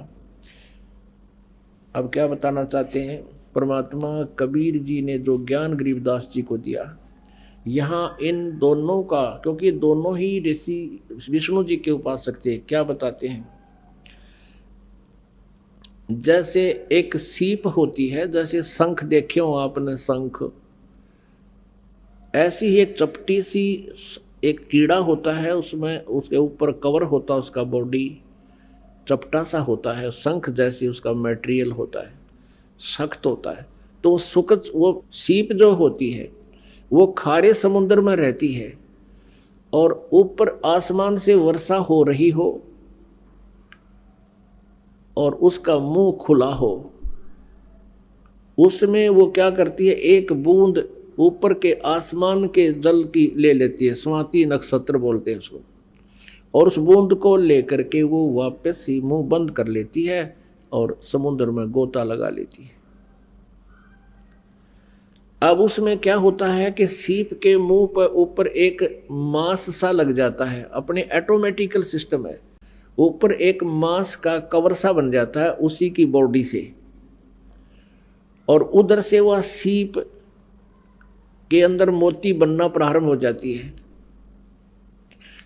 अब क्या बताना चाहते हैं परमात्मा कबीर जी ने जो ज्ञान गरीबदास जी को दिया, यहाँ इन दोनों का, क्योंकि दोनों ही ऋषि विष्णु जी के उपासक थे, क्या बताते हैं, जैसे एक सीप होती है, जैसे शंख देखे हो आपने शंख, ऐसी ही एक चपटी सी एक कीड़ा होता है, उसमें उसके ऊपर कवर होता है, उसका बॉडी चपटा सा होता है, शंख जैसी उसका मटेरियल होता है, सख्त होता है। तो वो सीप जो होती है वो खारे समुद्र में रहती है, और ऊपर आसमान से वर्षा हो रही हो और उसका मुंह खुला हो, उसमें वो क्या करती है, एक बूंद ऊपर के आसमान के जल की ले लेती है, स्वाति नक्षत्र बोलते हैं उसको, और उस बूंद को लेकर के वो वापस ही मुंह बंद कर लेती है और समुद्र में गोता लगा लेती है। अब उसमें क्या होता है कि सीप के मुंह पर ऊपर एक मांस सा लग जाता है, अपने ऑटोमेटिकल सिस्टम है, ऊपर एक मांस का कवर सा बन जाता है उसी की बॉडी से, और उधर से वह सीप के अंदर मोती बनना प्रारंभ हो जाती है।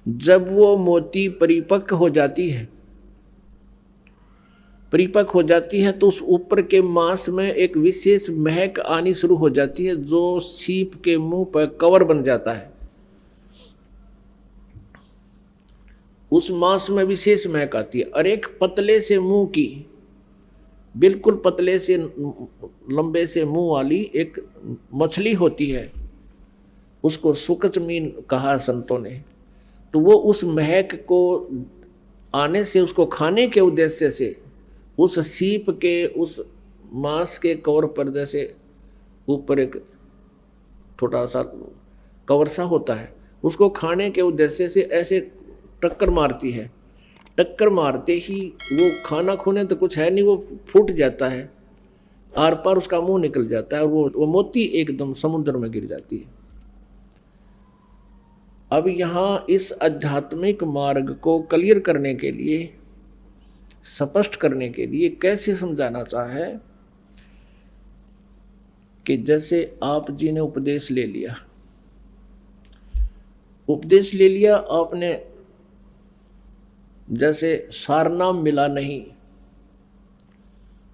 जब वो मोती परिपक्व हो जाती है तो उस ऊपर के मांस में एक विशेष महक आनी शुरू हो जाती है, जो सीप के मुंह पर कवर बन जाता है। उस मांस में विशेष महक आती है, और एक पतले से मुंह की, बिल्कुल पतले से लंबे से मुंह वाली एक मछली होती है, उसको सुकचमीन कहा संतों ने। तो वो उस महक को आने से, उसको खाने के उद्देश्य से उस सीप के उस मांस के कवर पर जैसे ऊपर एक छोटा सा कवर सा होता है, उसको खाने के उद्देश्य से ऐसे टक्कर मारती है। टक्कर मारते ही वो खाना खूने तो कुछ है नहीं, वो फूट जाता है, आर पार उसका मुंह निकल जाता है, और वो मोती एकदम समुद्र में गिर जाती है। अब यहाँ इस आध्यात्मिक मार्ग को क्लियर करने के लिए, स्पष्ट करने के लिए कैसे समझाना चाहे कि जैसे आप जी ने उपदेश ले लिया आपने, जैसे सारनाम मिला नहीं,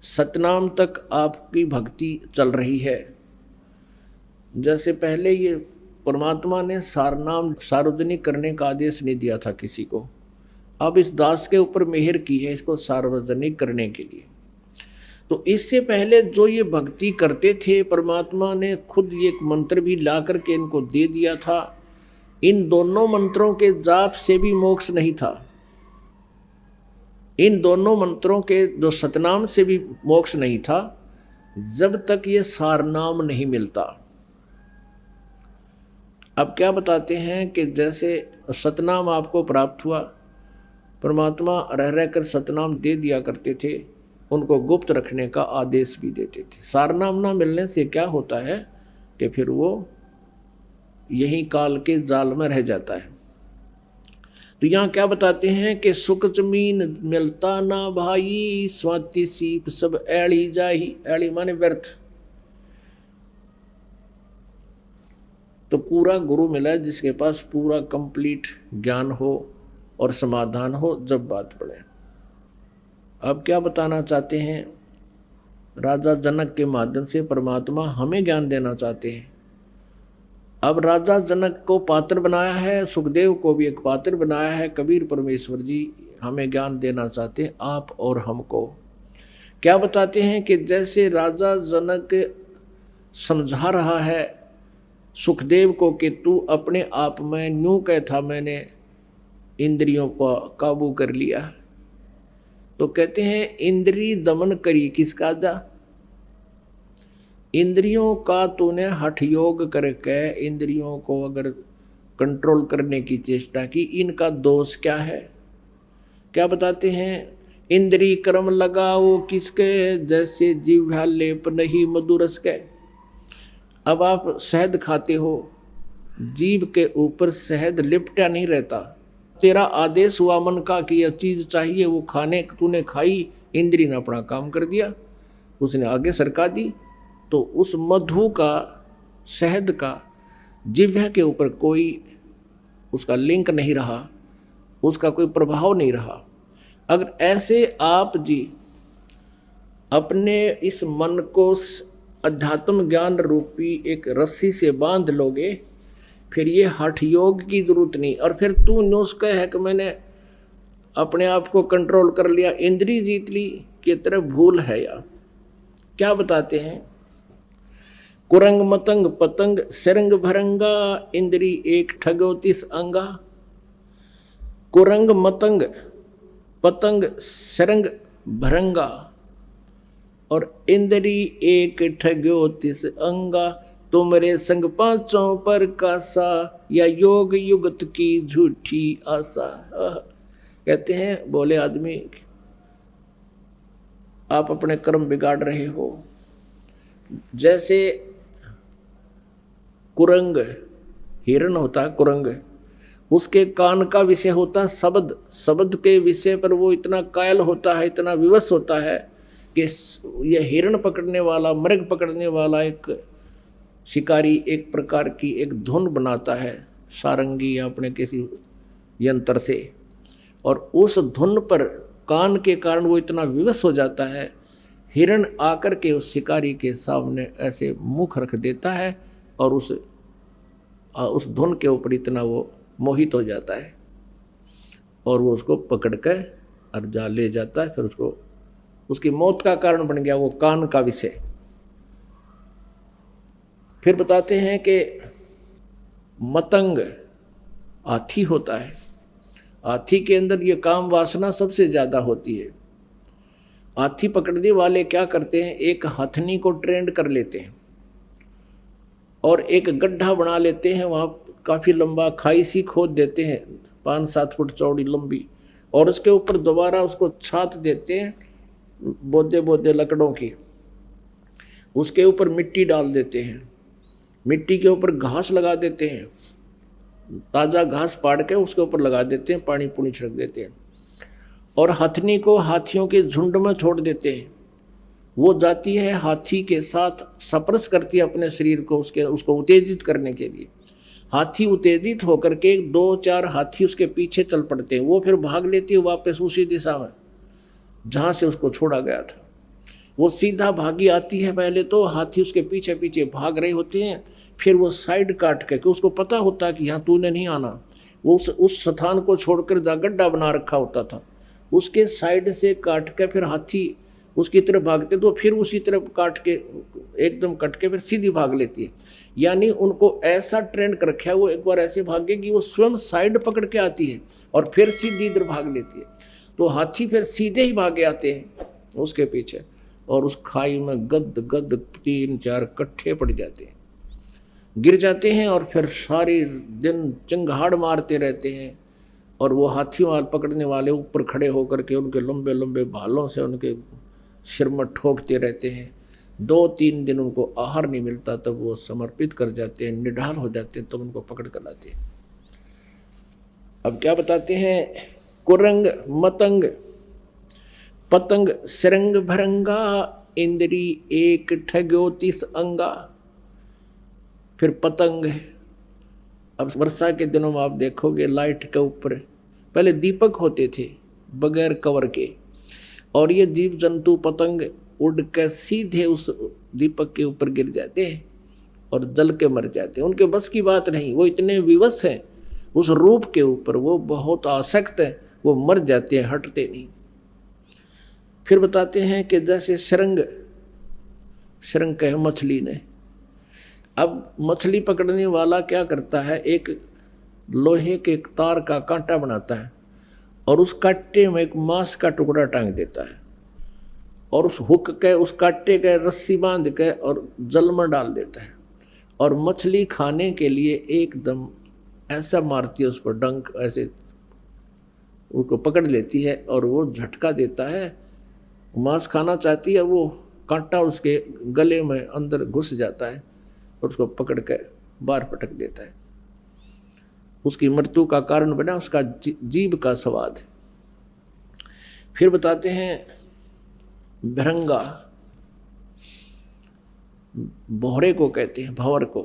सतनाम तक आपकी भक्ति चल रही है। जैसे पहले ये परमात्मा ने सारनाम सार्वजनिक करने का आदेश नहीं दिया था किसी को, अब इस दास के ऊपर मेहर की है इसको सार्वजनिक करने के लिए। तो इससे पहले जो ये भक्ति करते थे, परमात्मा ने खुद ये एक मंत्र भी ला करके इनको दे दिया था। इन दोनों मंत्रों के जाप से भी मोक्ष नहीं था, इन दोनों मंत्रों के जो सतनाम से भी मोक्ष नहीं था, जब तक ये सारनाम नहीं मिलता। अब क्या बताते हैं कि जैसे सतनाम आपको प्राप्त हुआ, परमात्मा रह रहकर सतनाम दे दिया करते थे, उनको गुप्त रखने का आदेश भी देते थे। सारनाम ना मिलने से क्या होता है कि फिर वो यही काल के जाल में रह जाता है। तो यहाँ क्या बताते हैं कि सुख जमीन मिलता ना भाई, स्वाति सीप सब ऐड़ी जाही, ऐड़ी माने व्यर्थ। तो पूरा गुरु मिला जिसके पास पूरा कंप्लीट ज्ञान हो और समाधान हो जब बात पड़े। अब क्या बताना चाहते हैं, राजा जनक के माध्यम से परमात्मा हमें ज्ञान देना चाहते हैं। अब राजा जनक को पात्र बनाया है, सुखदेव को भी एक पात्र बनाया है, कबीर परमेश्वर जी हमें ज्ञान देना चाहते हैं, आप और हमको। क्या बताते हैं कि जैसे राजा जनक समझा रहा है सुखदेव को कि तू अपने आप में न्यू कह था, मैंने इंद्रियों को काबू कर लिया, तो कहते हैं इंद्री दमन करी किसका जा, इंद्रियों का तूने हठ योग करके इंद्रियों को अगर कंट्रोल करने की चेष्टा की, इनका दोष क्या है। क्या बताते हैं, इंद्री कर्म लगाओ किसके, जैसे जीवा लेप नहीं मधुरस के। अब आप शहद खाते हो, जीभ के ऊपर शहद लिपटा नहीं रहता, तेरा आदेश हुआ मन का कि यह चीज़ चाहिए, वो खाने तूने खाई, इंद्री ने अपना काम कर दिया, उसने आगे सरका दी, तो उस मधु का, शहद का जिह्वा के ऊपर कोई उसका लिंक नहीं रहा, उसका कोई प्रभाव नहीं रहा। अगर ऐसे आप जी अपने इस मन को अध्यात्म ज्ञान रूपी एक रस्सी से बांध लोगे, फिर ये हठ योग की जरूरत नहीं। और फिर तू नुस्खा है कि मैंने अपने आप को कंट्रोल कर लिया, इंद्री जीत ली, की तरफ भूल है। या क्या बताते हैं, कुरंग मतंग पतंग सरंग भरंगा, इंद्री एक ठगो 30 अंगा। कुरंग मतंग पतंग सरंग भरंगा और इंद्री एक ठग्यो 30 अंगा। तुमरे संग पांचों पर कासा, या योग युगत की झूठी आशा। कहते हैं बोले आदमी, आप अपने कर्म बिगाड़ रहे हो। जैसे कुरंग, हिरण होता है कुरंग, उसके कान का विषय होता है शब्द, शब्द के विषय पर वो इतना कायल होता है, इतना विवश होता है कि ये हिरण पकड़ने वाला, मृग पकड़ने वाला एक शिकारी एक प्रकार की एक धुन बनाता है सारंगी या अपने किसी यंत्र से, और उस धुन पर कान के कारण वो इतना विवश हो जाता है, हिरण आकर के उस शिकारी के सामने ऐसे मुख रख देता है और उस धुन के ऊपर इतना वो मोहित हो जाता है और वो उसको पकड़ कर और जा ले जाता है। फिर उसको उसकी मौत का कारण बन गया वो कान का विषय। फिर बताते हैं कि मतंग हाथी होता है, हाथी के अंदर ये काम वासना सबसे ज़्यादा होती है। हाथी पकड़ने वाले क्या करते हैं, एक हथनी को ट्रेंड कर लेते हैं और एक गड्ढा बना लेते हैं, वहाँ काफ़ी लंबा खाई सी खोद देते हैं 5-7 फुट चौड़ी लंबी, और उसके ऊपर दोबारा उसको छात देते हैं बोदे बोदे लकड़ों की, उसके ऊपर मिट्टी डाल देते हैं, मिट्टी के ऊपर घास लगा देते हैं, ताज़ा घास पाड़ के उसके ऊपर लगा देते हैं, पानी पुनी छिड़क देते हैं, और हथनी को हाथियों के झुंड में छोड़ देते हैं। वो जाती है हाथी के साथ, सप्रस करती है अपने शरीर को उसको उत्तेजित करने के लिए। हाथी उत्तेजित होकर के 2-4 हाथी उसके पीछे चल पड़ते हैं, वो फिर भाग लेती है वापस उसी दिशा में जहाँ से उसको छोड़ा गया था। वो सीधा भागी आती है, पहले तो हाथी उसके पीछे पीछे भाग रहे होते हैं, फिर वो साइड काट के, उसको पता होता है कि यहाँ तूने नहीं आना, वो उस स्थान को छोड़कर जहाँ गड्ढा बना रखा होता था उसके साइड से काट के फिर हाथी उसकी तरफ भागते, तो फिर उसी तरफ काट के एकदम कट के फिर सीधी भाग लेती है। यानी उनको ऐसा ट्रेंड कर रखा है, वो एक बार ऐसे भागेगी वो स्वयं साइड पकड़ के आती है और फिर सीधी इधर भाग लेती है, तो हाथी फिर सीधे ही भागे आते हैं उसके पीछे और उस खाई में गद गद 3-4 कट्ठे पड़ जाते हैं, गिर जाते हैं और फिर सारी दिन चिंगाड़ मारते रहते हैं। और वो हाथी माल पकड़ने वाले ऊपर खड़े होकर के उनके लंबे लंबे भालों से उनके सिर में ठोकते रहते हैं। 2-3 दिन उनको आहार नहीं मिलता, तब वो समर्पित कर जाते हैं, निढाल हो जाते हैं, तब उनको पकड़ कर लाते हैं। अब क्या बताते हैं, कुरंग मतंग पतंग सरंग भरंगा, इंद्री एक ठग्यो 30 अंगा। फिर पतंग, अब वर्षा के दिनों में आप देखोगे लाइट के ऊपर पहले दीपक होते थे बगैर कवर के, और ये जीव जंतु पतंग उड़ के सीधे उस दीपक के ऊपर गिर जाते हैं और जल के मर जाते हैं। उनके बस की बात नहीं, वो इतने विवश हैं उस रूप के ऊपर, वो बहुत आसक्त है, वो मर जाते हैं, हटते नहीं। फिर बताते हैं कि जैसे शरंग कहे मछली ने, अब मछली पकड़ने वाला क्या करता है, एक लोहे के एक तार का कांटा बनाता है और उस कांटे में एक मांस का टुकड़ा टांग देता है और उस हुक के उस कांटे के रस्सी बांध के और जल में डाल देता है, और मछली खाने के लिए एकदम ऐसा मारती है उस पर डंक, ऐसे उसको पकड़ लेती है और वो झटका देता है, मांस खाना चाहती है, वो कांटा उसके गले में अंदर घुस जाता है और उसको पकड़ के बाहर पटक देता है। उसकी मृत्यु का कारण बना उसका जीभ का स्वाद। फिर बताते हैं भरंगा, भौरे को कहते हैं, भंवर को।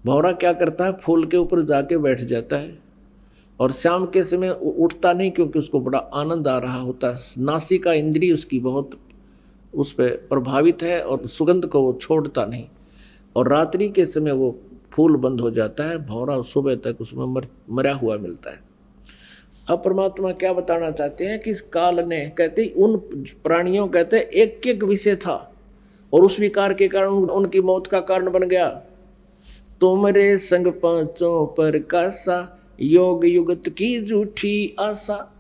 भंवरा क्या करता है, फूल के ऊपर जाके बैठ जाता है और शाम के समय उठता नहीं, क्योंकि उसको बड़ा आनंद आ रहा होता है। नासिका इंद्री उसकी बहुत उस पर प्रभावित है और सुगंध को वो छोड़ता नहीं। और रात्रि के समय वो फूल बंद हो जाता है, भंवरा सुबह तक उसमें मरा हुआ मिलता है। अब परमात्मा क्या बताना चाहते हैं कि इस काल ने, कहते उन प्राणियों, कहते एक एक विषय था और उस विकार के कारण उनकी मौत का कारण बन गया। तुमरे संग पांचों पर कासा, योग युगत की झूठी आशा।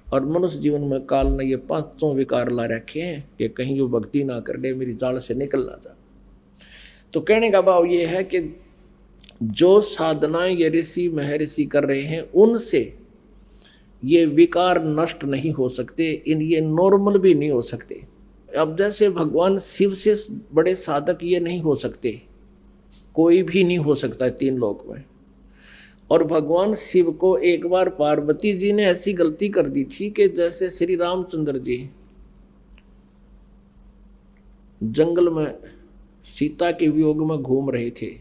और मनुष्य जीवन में काल ने ये पांचों विकार ला रखे हैं कि कहीं वो भक्ति ना कर ले, मेरी जाल से निकल ना जा। तो कहने का भाव ये है कि जो साधनाएं ये ऋषि महर्षि कर रहे हैं, उनसे ये विकार नष्ट नहीं हो सकते, ये नॉर्मल भी नहीं हो सकते। अब जैसे भगवान शिव से बड़े साधक ये नहीं हो सकते, कोई भी नहीं हो सकता तीन लोक में। और भगवान शिव को एक बार पार्वती जी ने ऐसी गलती कर दी थी कि जैसे श्री रामचंद्र जी जंगल में सीता के वियोग में घूम रहे थे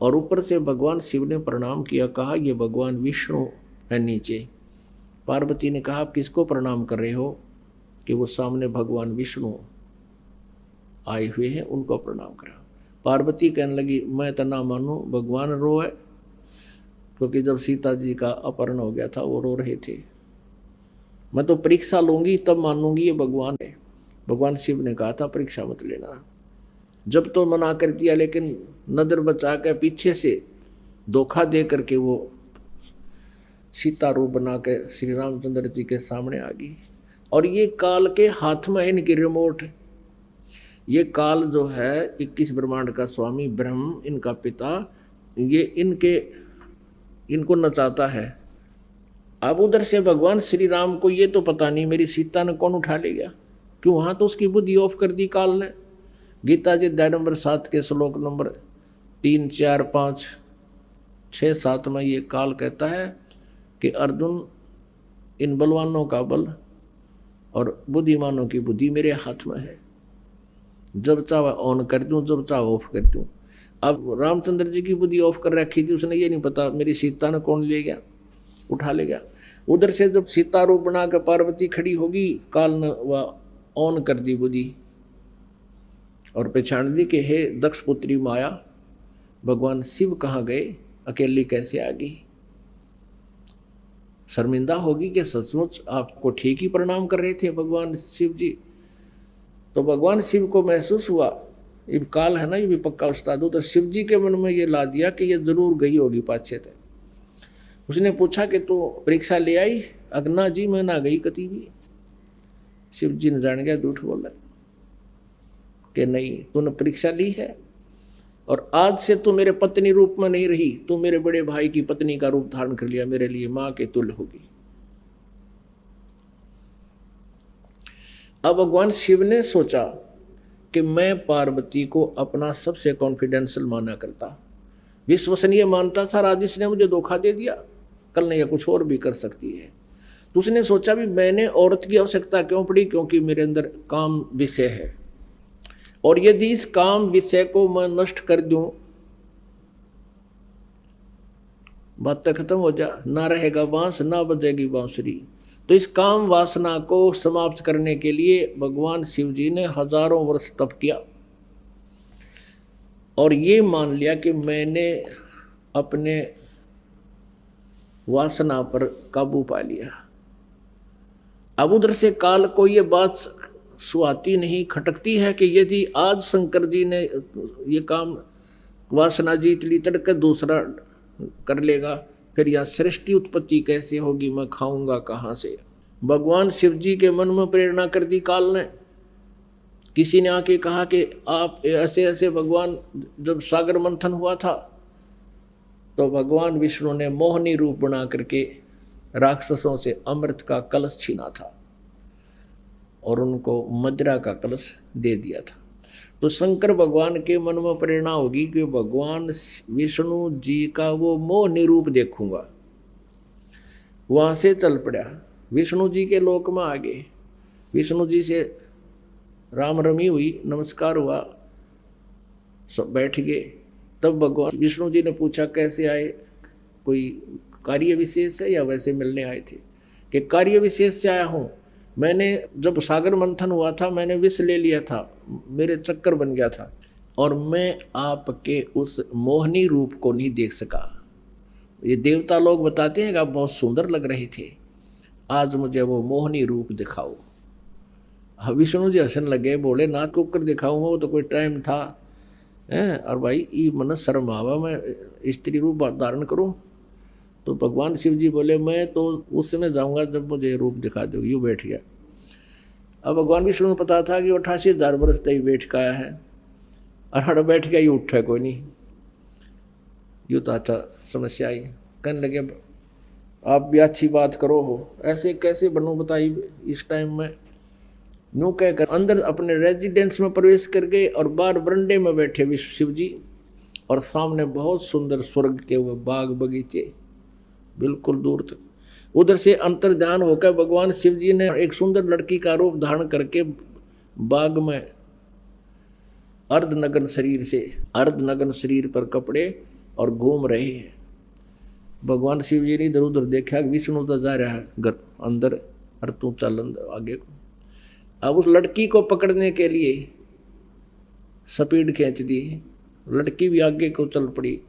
और ऊपर से भगवान शिव ने प्रणाम किया, कहा ये भगवान विष्णु है नीचे। पार्वती ने कहा आप किसको प्रणाम कर रहे हो? कि वो सामने भगवान विष्णु आए हुए हैं, उनको प्रणाम करा। पार्वती कहने लगी मैं तो ना मानूं, भगवान रोए, क्योंकि जब सीता जी का अपहरण हो गया था वो रो रहे थे। मैं तो परीक्षा लूंगी तब मानूंगी ये भगवान है। भगवान शिव ने कहा था परीक्षा मत लेना। जब तो मना कर दिया, लेकिन नजर बचा कर पीछे से धोखा दे करके वो सीता रूप बना कर श्री रामचंद्र जी के सामने आ गई। और ये काल के हाथ में है इनकी रिमोट। ये काल जो है 21 ब्रह्मांड का स्वामी ब्रह्म, इनका पिता, ये इनको नचाता है। अब उधर से भगवान श्री राम को ये तो पता नहीं मेरी सीता ने कौन उठा ले गया, क्यों? वहाँ तो उसकी बुद्धि ऑफ कर दी काल ने। गीता जी अध्याय नंबर 7 के श्लोक नंबर 3, 4, 5, 6, 7 में ये काल कहता है कि अर्जुन, इन बलवानों का बल और बुद्धिमानों की बुद्धि मेरे हाथ में है, जब चाहे ऑन कर दूं, जब चाहे ऑफ कर दूं। अब रामचंद्र जी की बुद्धि ऑफ कर रखी थी, उसने ये नहीं पता मेरी सीता ने कौन ले गया, उठा ले गया। उधर से जब सीता रूप बना कर पार्वती खड़ी होगी, काल ने वह ऑन कर दी बुद्धि और पहचान दी कि हे दक्ष पुत्री माया, भगवान शिव कहाँ गए, अकेली कैसे आ गई। शर्मिंदा होगी कि सचमुच आपको ठीक ही प्रणाम कर रहे थे भगवान शिव जी। तो भगवान शिव को महसूस हुआ, ये काल है ना, ये भी पक्का उस्ताद हो। तो शिव जी के मन में ये ला दिया कि ये जरूर गई होगी पाछे थे। उसने पूछा कि तू परीक्षा ले आई? अगना जी मैं ना गई कति भी। शिव जी ने जान गया झूठ बोला कि नहीं, तूने परीक्षा ली है और आज से तू मेरे पत्नी रूप में नहीं रही, तू मेरे बड़े भाई की पत्नी का रूप धारण कर लिया, मेरे लिए मां के तुल्य होगी। अब भगवान शिव ने सोचा कि मैं पार्वती को अपना सबसे कॉन्फिडेंशियल माना करता, विश्वसनीय मानता था। राजेश ने मुझे धोखा दे दिया, कल नहीं या कुछ और भी कर सकती है। तो उसने सोचा भी मैंने औरत की आवश्यकता क्यों पड़ी, क्योंकि मेरे अंदर काम विषय है और यदि इस काम विषय को मैं नष्ट कर दूं, बात खत्म हो जा, ना रहेगा बांस ना बजेगी बांसुरी। तो इस काम वासना को समाप्त करने के लिए भगवान शिव जी ने हजारों वर्ष तप किया और ये मान लिया कि मैंने अपने वासना पर काबू पा लिया। अब उधर से काल को ये बात सुहाती नहीं, खटकती है कि यदि आज शंकर जी ने ये काम वासना जीत ली, तड़के दूसरा कर लेगा, फिर यह सृष्टि उत्पत्ति कैसे होगी, मैं खाऊंगा कहाँ से। भगवान शिव जी के मन में प्रेरणा कर दी काल ने। किसी ने आके कहा कि आप ऐसे ऐसे, भगवान जब सागर मंथन हुआ था तो भगवान विष्णु ने मोहनी रूप बना करके राक्षसों से अमृत का कलश छीना था और उनको मदिरा का कलश दे दिया था। तो शंकर भगवान के मन में प्रेरणा होगी कि भगवान विष्णु जी का वो मोहनी रूप देखूंगा। वहाँ से चल पड़ा, विष्णु जी के लोक में आ गए। विष्णु जी से राम रमी हुई, नमस्कार हुआ, सब बैठ गए। तब भगवान विष्णु जी ने पूछा कैसे आए, कोई कार्य विशेष है या वैसे मिलने आए थे? कि कार्य विशेष से आया हूँ, मैंने जब सागर मंथन हुआ था मैंने विष ले लिया था, मेरे चक्कर बन गया था और मैं आपके उस मोहनी रूप को नहीं देख सका। ये देवता लोग बताते हैं कि आप बहुत सुंदर लग रहे थे, आज मुझे वो मोहनी रूप दिखाओ। विष्णु जी हंसने लगे, बोले नाथ को कर दिखाऊंगा, वो तो कोई टाइम था हैं। और भाई ये मन शर्म आवा मैं स्त्री रूप धारण करूं? तो भगवान शिव जी बोले मैं तो उस समय जाऊंगा जब मुझे रूप दिखा दो। यूँ बैठ गया। अब भगवान विष्णु को पता था कि 88,000 वर्ष तक बैठ का आया है और हड़ बैठ गया, ये उठा कोई नहीं। यूँ तो अच्छा समस्या आई। कहने लगे आप भी अच्छी बात करो हो, ऐसे कैसे बनूं बताइए इस टाइम में। यूँ कहकर अंदर अपने रेजिडेंस में प्रवेश कर गए और बाहर बरंडे में बैठे विष्णु शिव जी, और सामने बहुत सुंदर स्वर्ग के हुए बाग बगीचे बिल्कुल दूर तक। उधर से अंतर ध्यान होकर भगवान शिव जी ने एक सुंदर लड़की का रूप धारण करके बाग में अर्धनग्न शरीर पर कपड़े और घूम रहे हैं। भगवान शिव जी ने इधर उधर देखा, विष्णु तो जा रहा है घर अंदर, और तू चल आगे को। अब उस लड़की को पकड़ने के लिए स्पीड खींच दी, लड़की भी आगे को चल पड़ी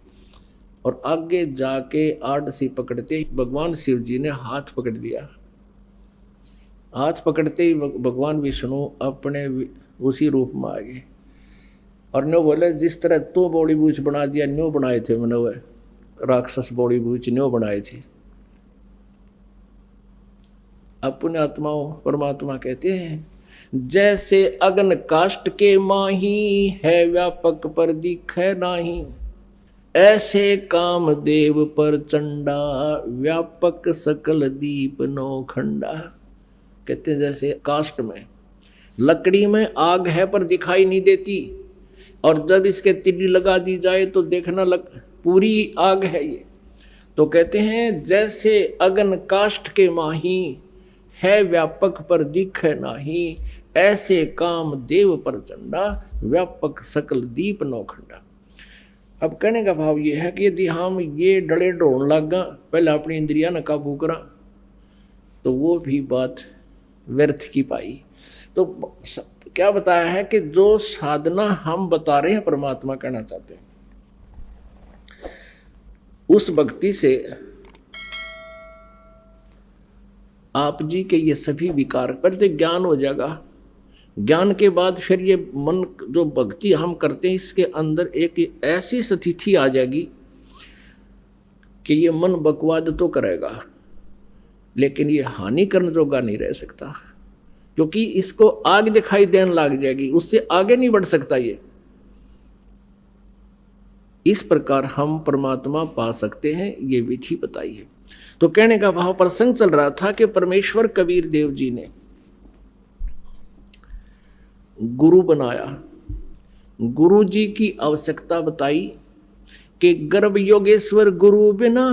और आगे जाके आड़ सी पकड़ते भगवान शिव जी ने हाथ पकड़ लिया। हाथ पकड़ते ही भगवान विष्णु अपने उसी रूप में आ गए और न्यो बोले जिस तरह तू बॉडी बूझ बना दिया, न्यो बनाए थे मैंने, वह राक्षस बॉडी बूझ न्यो बनाए थे। अपने आत्माओं परमात्मा कहते हैं जैसे अगन काष्ट के माही है व्यापक पर दिखे नाही, ऐसे काम देव पर चंडा व्यापक सकल दीप नो खंडा। कहते हैं जैसे काष्ट में लकड़ी में आग है पर दिखाई नहीं देती, और जब इसके तिल्ली लगा दी जाए तो देखना पूरी आग है ये। तो कहते हैं जैसे अगन काष्ट के माही है व्यापक पर दिखे नाही, ऐसे काम देव पर चंडा व्यापक सकल दीप नौ खंडा। अब कहने का भाव ये है कि यदि हम ये डले ढोन लगा, पहले अपनी इंद्रिया न काबू करा, तो वो भी बात व्यर्थ की पाई। तो क्या बताया है कि जो साधना हम बता रहे हैं परमात्मा कहना चाहते हैं, उस भक्ति से आप जी के ये सभी विकार पहले ज्ञान हो जाएगा। ज्ञान के बाद फिर ये मन जो भक्ति हम करते हैं इसके अंदर एक ऐसी स्थिति आ जाएगी कि ये मन बकवाद तो करेगा लेकिन ये हानि करने जोगा नहीं रह सकता, क्योंकि इसको आग दिखाई देने लग जाएगी, उससे आगे नहीं बढ़ सकता ये। इस प्रकार हम परमात्मा पा सकते हैं, ये विधि बताई है। तो कहने का भाव प्रसंग चल रहा था कि परमेश्वर कबीर देव जी ने गुरु बनाया, गुरु जी की आवश्यकता बताई कि गर्भ योगेश्वर गुरु बिना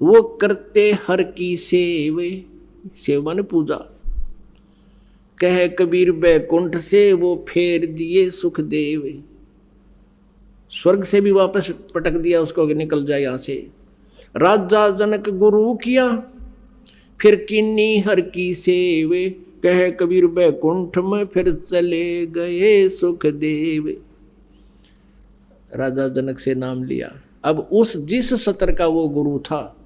वो करते हर की सेवे, सेवा ने पूजा। कह कबीर बैकुंठ से वो फेर दिए सुख देव, स्वर्ग से भी वापस पटक दिया उसको कि निकल जाए यहां से। राजा जनक गुरु किया फिर किन्नी हर की सेवे, कह कबीर बैकुंठ में फिर चले गए सुख देव। राजा जनक से नाम लिया। अब उस जिस सत्र का वो गुरु था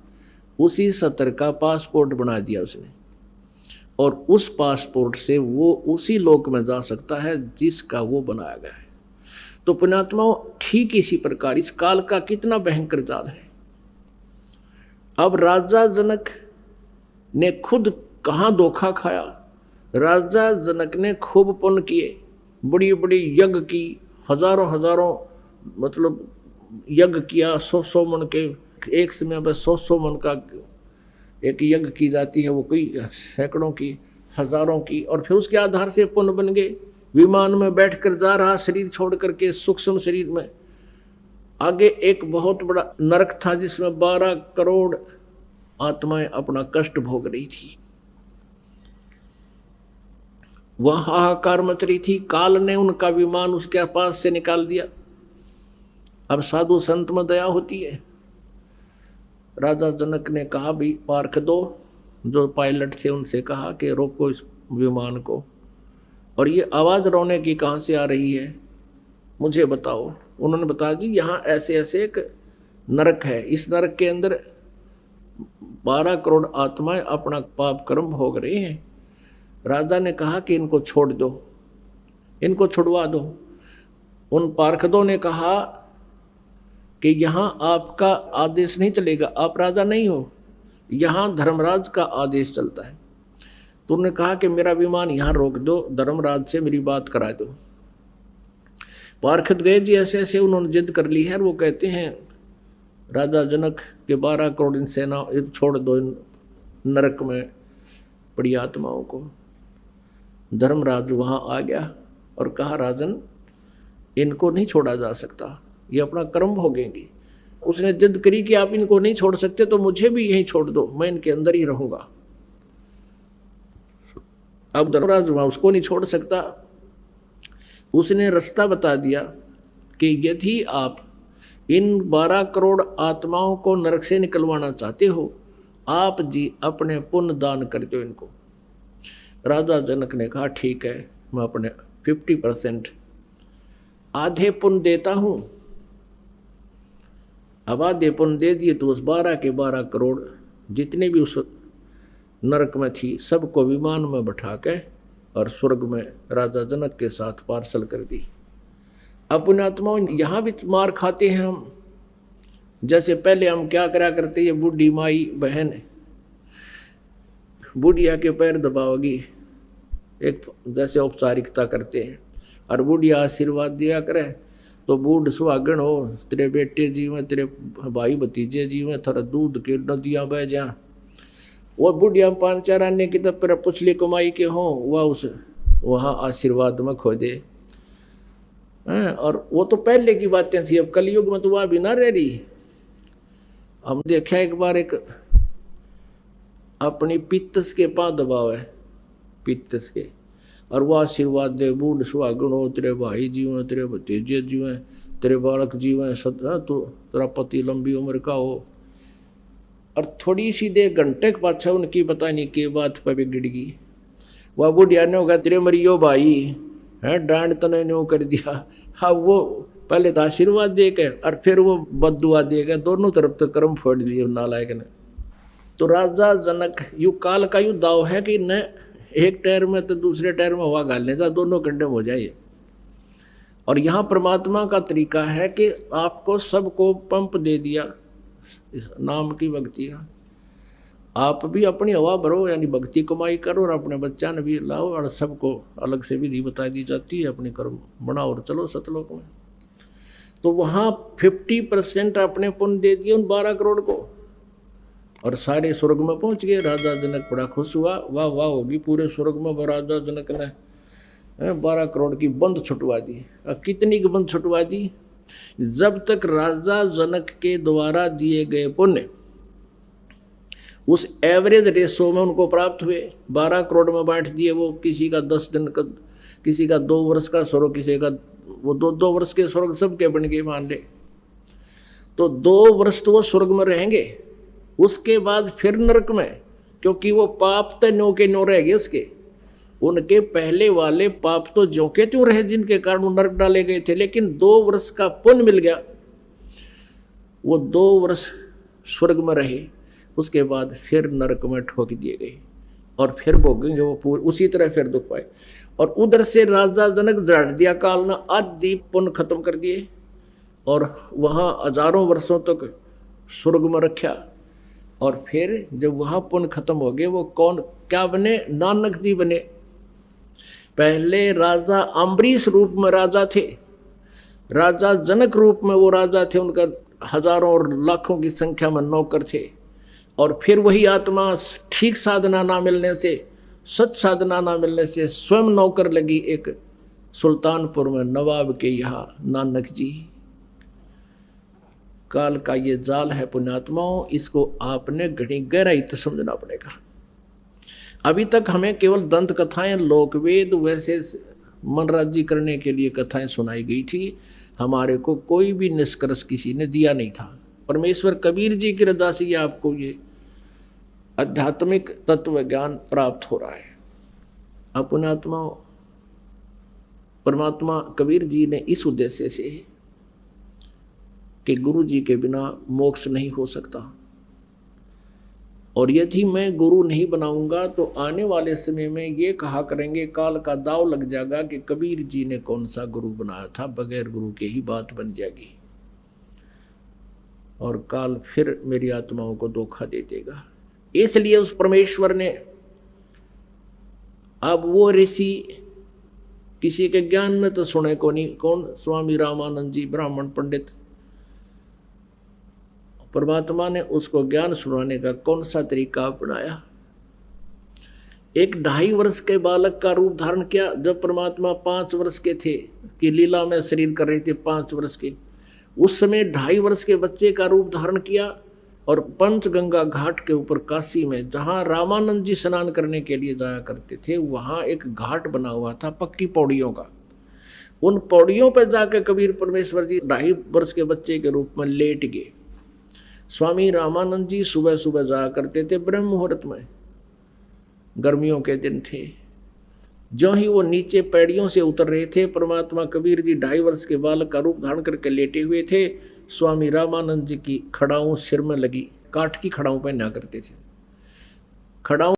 उसी सत्र का पासपोर्ट बना दिया उसने, और उस पासपोर्ट से वो उसी लोक में जा सकता है जिसका वो बनाया गया है। तो पुण्यात्माओं ठीक इसी प्रकार इस काल का कितना भयंकर जाल है। अब राजा जनक ने खुद कहाँ धोखा खाया। राजा जनक ने खूब पुण्य किए, बड़ी बड़ी यज्ञ की, हजारों मतलब यज्ञ किया, 100 मन के एक समय में 100 मन का एक यज्ञ की जाती है, वो कोई सैकड़ों की, हजारों की, और फिर उसके आधार से पुण्य बन गए। विमान में बैठकर जा रहा शरीर छोड़ करके सूक्ष्म शरीर में, आगे एक बहुत बड़ा नरक था जिसमें 12 करोड़ आत्माएं अपना कष्ट भोग रही थी। वह हाहाकार मच रही थी। काल ने उनका विमान उसके पास से निकाल दिया। अब साधु संत में दया होती है। राजा जनक ने कहा भी पार्क दो, जो पायलट थे उनसे कहा कि रोको इस विमान को, और ये आवाज़ रोने की कहाँ से आ रही है मुझे बताओ। उन्होंने बताया जी यहाँ ऐसे ऐसे एक नरक है, इस नरक के अंदर 12 करोड़ आत्माएं अपना पाप कर्म भोग रही हैं। राजा ने कहा कि इनको छोड़ दो, इनको छुड़वा दो। उन पार्षदों ने कहा कि यहाँ आपका आदेश नहीं चलेगा, आप राजा नहीं हो, यहाँ धर्मराज का आदेश चलता है। तो उन्होंने कहा कि मेरा विमान यहाँ रोक दो, धर्मराज से मेरी बात करा दो। पार्षद गए जी, ऐसे ऐसे उन्होंने जिद कर ली है। वो कहते हैं राजा जनक के 12 करोड़ इन सेना छोड़ दो इन नरक में पड़ी आत्माओं को। धर्मराज वहाँ आ गया और कहा राजन इनको नहीं छोड़ा जा सकता, ये अपना कर्म भोगेंगी। उसने जिद करी कि आप इनको नहीं छोड़ सकते तो मुझे भी यहीं छोड़ दो, मैं इनके अंदर ही रहूंगा। अब धर्मराज वहाँ उसको नहीं छोड़ सकता। उसने रास्ता बता दिया कि यदि आप इन 12 करोड़ आत्माओं को नरक से निकलवाना चाहते हो, आप जी अपने पुण्य दान कर दो इनको। राजा जनक ने कहा ठीक है, मैं अपने 50% आधे पुण्य देता हूँ। अब आधे पुण्य दे दिए तो उस 12 के 12 करोड़ जितने भी उस नरक में थी सबको विमान में बैठा के और स्वर्ग में राजा जनक के साथ पार्सल कर दी। अपने आत्माओं यहाँ भी मार खाते हैं हम। जैसे पहले हम क्या करा करते, ये बूढ़ी माई बहन बुढ़िया के पैर दबाओगी, एक जैसे औपचारिकता करते हैं, और बुढ़िया आशीर्वाद दिया करे तो बूढ़ सुहागण हो, तेरे बेटे जीवे, तेरे भाई भतीजे जीवे, थोड़ा दूध के नदियाँ बह जा। वो बुढ़िया 5-4 आने की तब पर पुछली कमाई के हों, वह उस वहाँ आशीर्वाद में खो दे। और वो तो पहले की बातें थी, अब कलयुग में तो वह भी ना रह रही। हम देखा एक बार एक अपनी पित्तस के पाँव दबाव है, पित्तस के, और वह आशीर्वाद दे, बूढ़ सुहागण हो, तेरे भाई जीवें, तेरे भतीजे जीवें, तेरे बालक जीवें, तो तेरा पति लंबी उम्र का हो। और थोड़ी सी देर घंटे के पाछा उनकी पता नहीं के बात पर बिगड़ गई। वह बुढ़िया ने होगा तेरे मरियो भाई है, डांड तने न्यों कर दिया। हाँ, वो पहले तो आशीर्वाद दे के और फिर वो बददुआ देगा, दोनों तरफ तो कर्म फोड़ लिए नालायक ने। तो राजा जनक यु काल का यु दाव है कि न एक टायर में तो दूसरे टायर में हवा गालने जा, दोनों कंडम हो जाए। और यहाँ परमात्मा का तरीका है कि आपको सबको पंप दे दिया नाम की भक्ति का, आप भी अपनी हवा भरो, यानी भक्ति कमाई करो और अपने बच्चा ने भी लाओ, और सबको अलग से विधि बता दी जाती है, अपने कर्म बनाओ और चलो सतलोक में। तो वहाँ 50% अपने पुण्य दे दिए उन 12 करोड़ को, और सारे स्वर्ग में पहुँच गए। राजा जनक बड़ा खुश हुआ, वाह वाह होगी पूरे स्वर्ग में। राजा जनक ने 12 करोड़ की बंद छुटवा दी। कितनी की बंद छुटवा दी? जब तक राजा जनक के द्वारा दिए गए पुण्य उस एवरेज रेशो में उनको प्राप्त हुए, 12 करोड़ में बांट दिए। वो किसी का 10 दिन का, किसी का 2 वर्ष का स्वर्ग, किसी का वो 2 वर्ष के स्वर्ग सबके बन गए मान ले। तो 2 वर्ष तो वो स्वर्ग में रहेंगे, उसके बाद फिर नरक में, क्योंकि वो पाप तो नो के नो रह गए उसके। उनके पहले वाले पाप तो ज्यों के त्यों रहे जिनके कारण वो नरक डाले गए थे, लेकिन 2 वर्ष का पुण्य मिल गया। वो 2 वर्ष स्वर्ग में रहे, उसके बाद फिर नरक में ठोक दिए गए और फिर भोगेंगे वो पूरे उसी तरह फिर दुख पाए। और उधर से राजा जनक झाड़ दिया काल ने, आदि पुण्य खत्म कर दिए और वहाँ हजारों वर्षों तक स्वर्ग में रखा। और फिर जब वहाँ पुण्य खत्म हो गए, वो कौन क्या बने? नानक जी बने। पहले राजा अम्बरीश रूप में राजा थे, राजा जनक रूप में वो राजा थे, उनका हजारों और लाखों की संख्या में नौकर थे। और फिर वही आत्मा ठीक साधना ना मिलने से, सच साधना ना मिलने से स्वयं नौकर लगी एक सुल्तानपुर में नवाब के यहाँ नानक जी। काल का ये जाल है पुण्यात्माओं, इसको आपने घड़ी गहराई से समझना पड़ेगा। अभी तक हमें केवल दंत कथाएं, लोकवेद, वैसे मनराजी करने के लिए कथाएं सुनाई गई थी। हमारे को कोई भी निष्कर्ष किसी ने दिया नहीं था। परमेश्वर कबीर जी की रजा से आपको ये आध्यात्मिक तत्व ज्ञान प्राप्त हो रहा है। अपने आत्मा परमात्मा कबीर जी ने इस उद्देश्य से कि गुरु जी के बिना मोक्ष नहीं हो सकता, और यदि मैं गुरु नहीं बनाऊंगा तो आने वाले समय में ये कहा करेंगे, काल का दाव लग जाएगा कि कबीर जी ने कौन सा गुरु बनाया था, बगैर गुरु के ही बात बन जाएगी और काल फिर मेरी आत्माओं को धोखा दे देगा। इसलिए उस परमेश्वर ने, अब वो ऋषि किसी के ज्ञान में तो सुने को नहीं, कौन, स्वामी रामानंद जी ब्राह्मण पंडित, परमात्मा ने उसको ज्ञान सुनाने का कौन सा तरीका अपनाया। एक 2.5 वर्ष के बालक का रूप धारण किया। जब परमात्मा 5 वर्ष के थे कि लीला में शरीर कर रहे थे 5 वर्ष के, उस समय 2.5 वर्ष के बच्चे का रूप धारण किया और पंचगंगा घाट के ऊपर काशी में, जहाँ रामानंद जी स्नान करने के लिए जाया करते थे, वहाँ एक घाट बना हुआ था पक्की पौड़ियों का। उन पौड़ियों पर जाकर कबीर परमेश्वर जी 2.5 वर्ष के बच्चे के रूप में लेट गए। स्वामी रामानंद जी सुबह सुबह जाया करते थे ब्रह्म मुहूर्त में, गर्मियों के दिन थे। जो ही वो नीचे पैड़ियों से उतर रहे थे, परमात्मा कबीर जी 2.5 वर्ष के बालक का रूप धारण करके लेटे हुए थे। स्वामी रामानंद जी की खड़ाऊं सिर में लगी, काठ की खड़ाऊं पहना करते थे। खड़ाऊं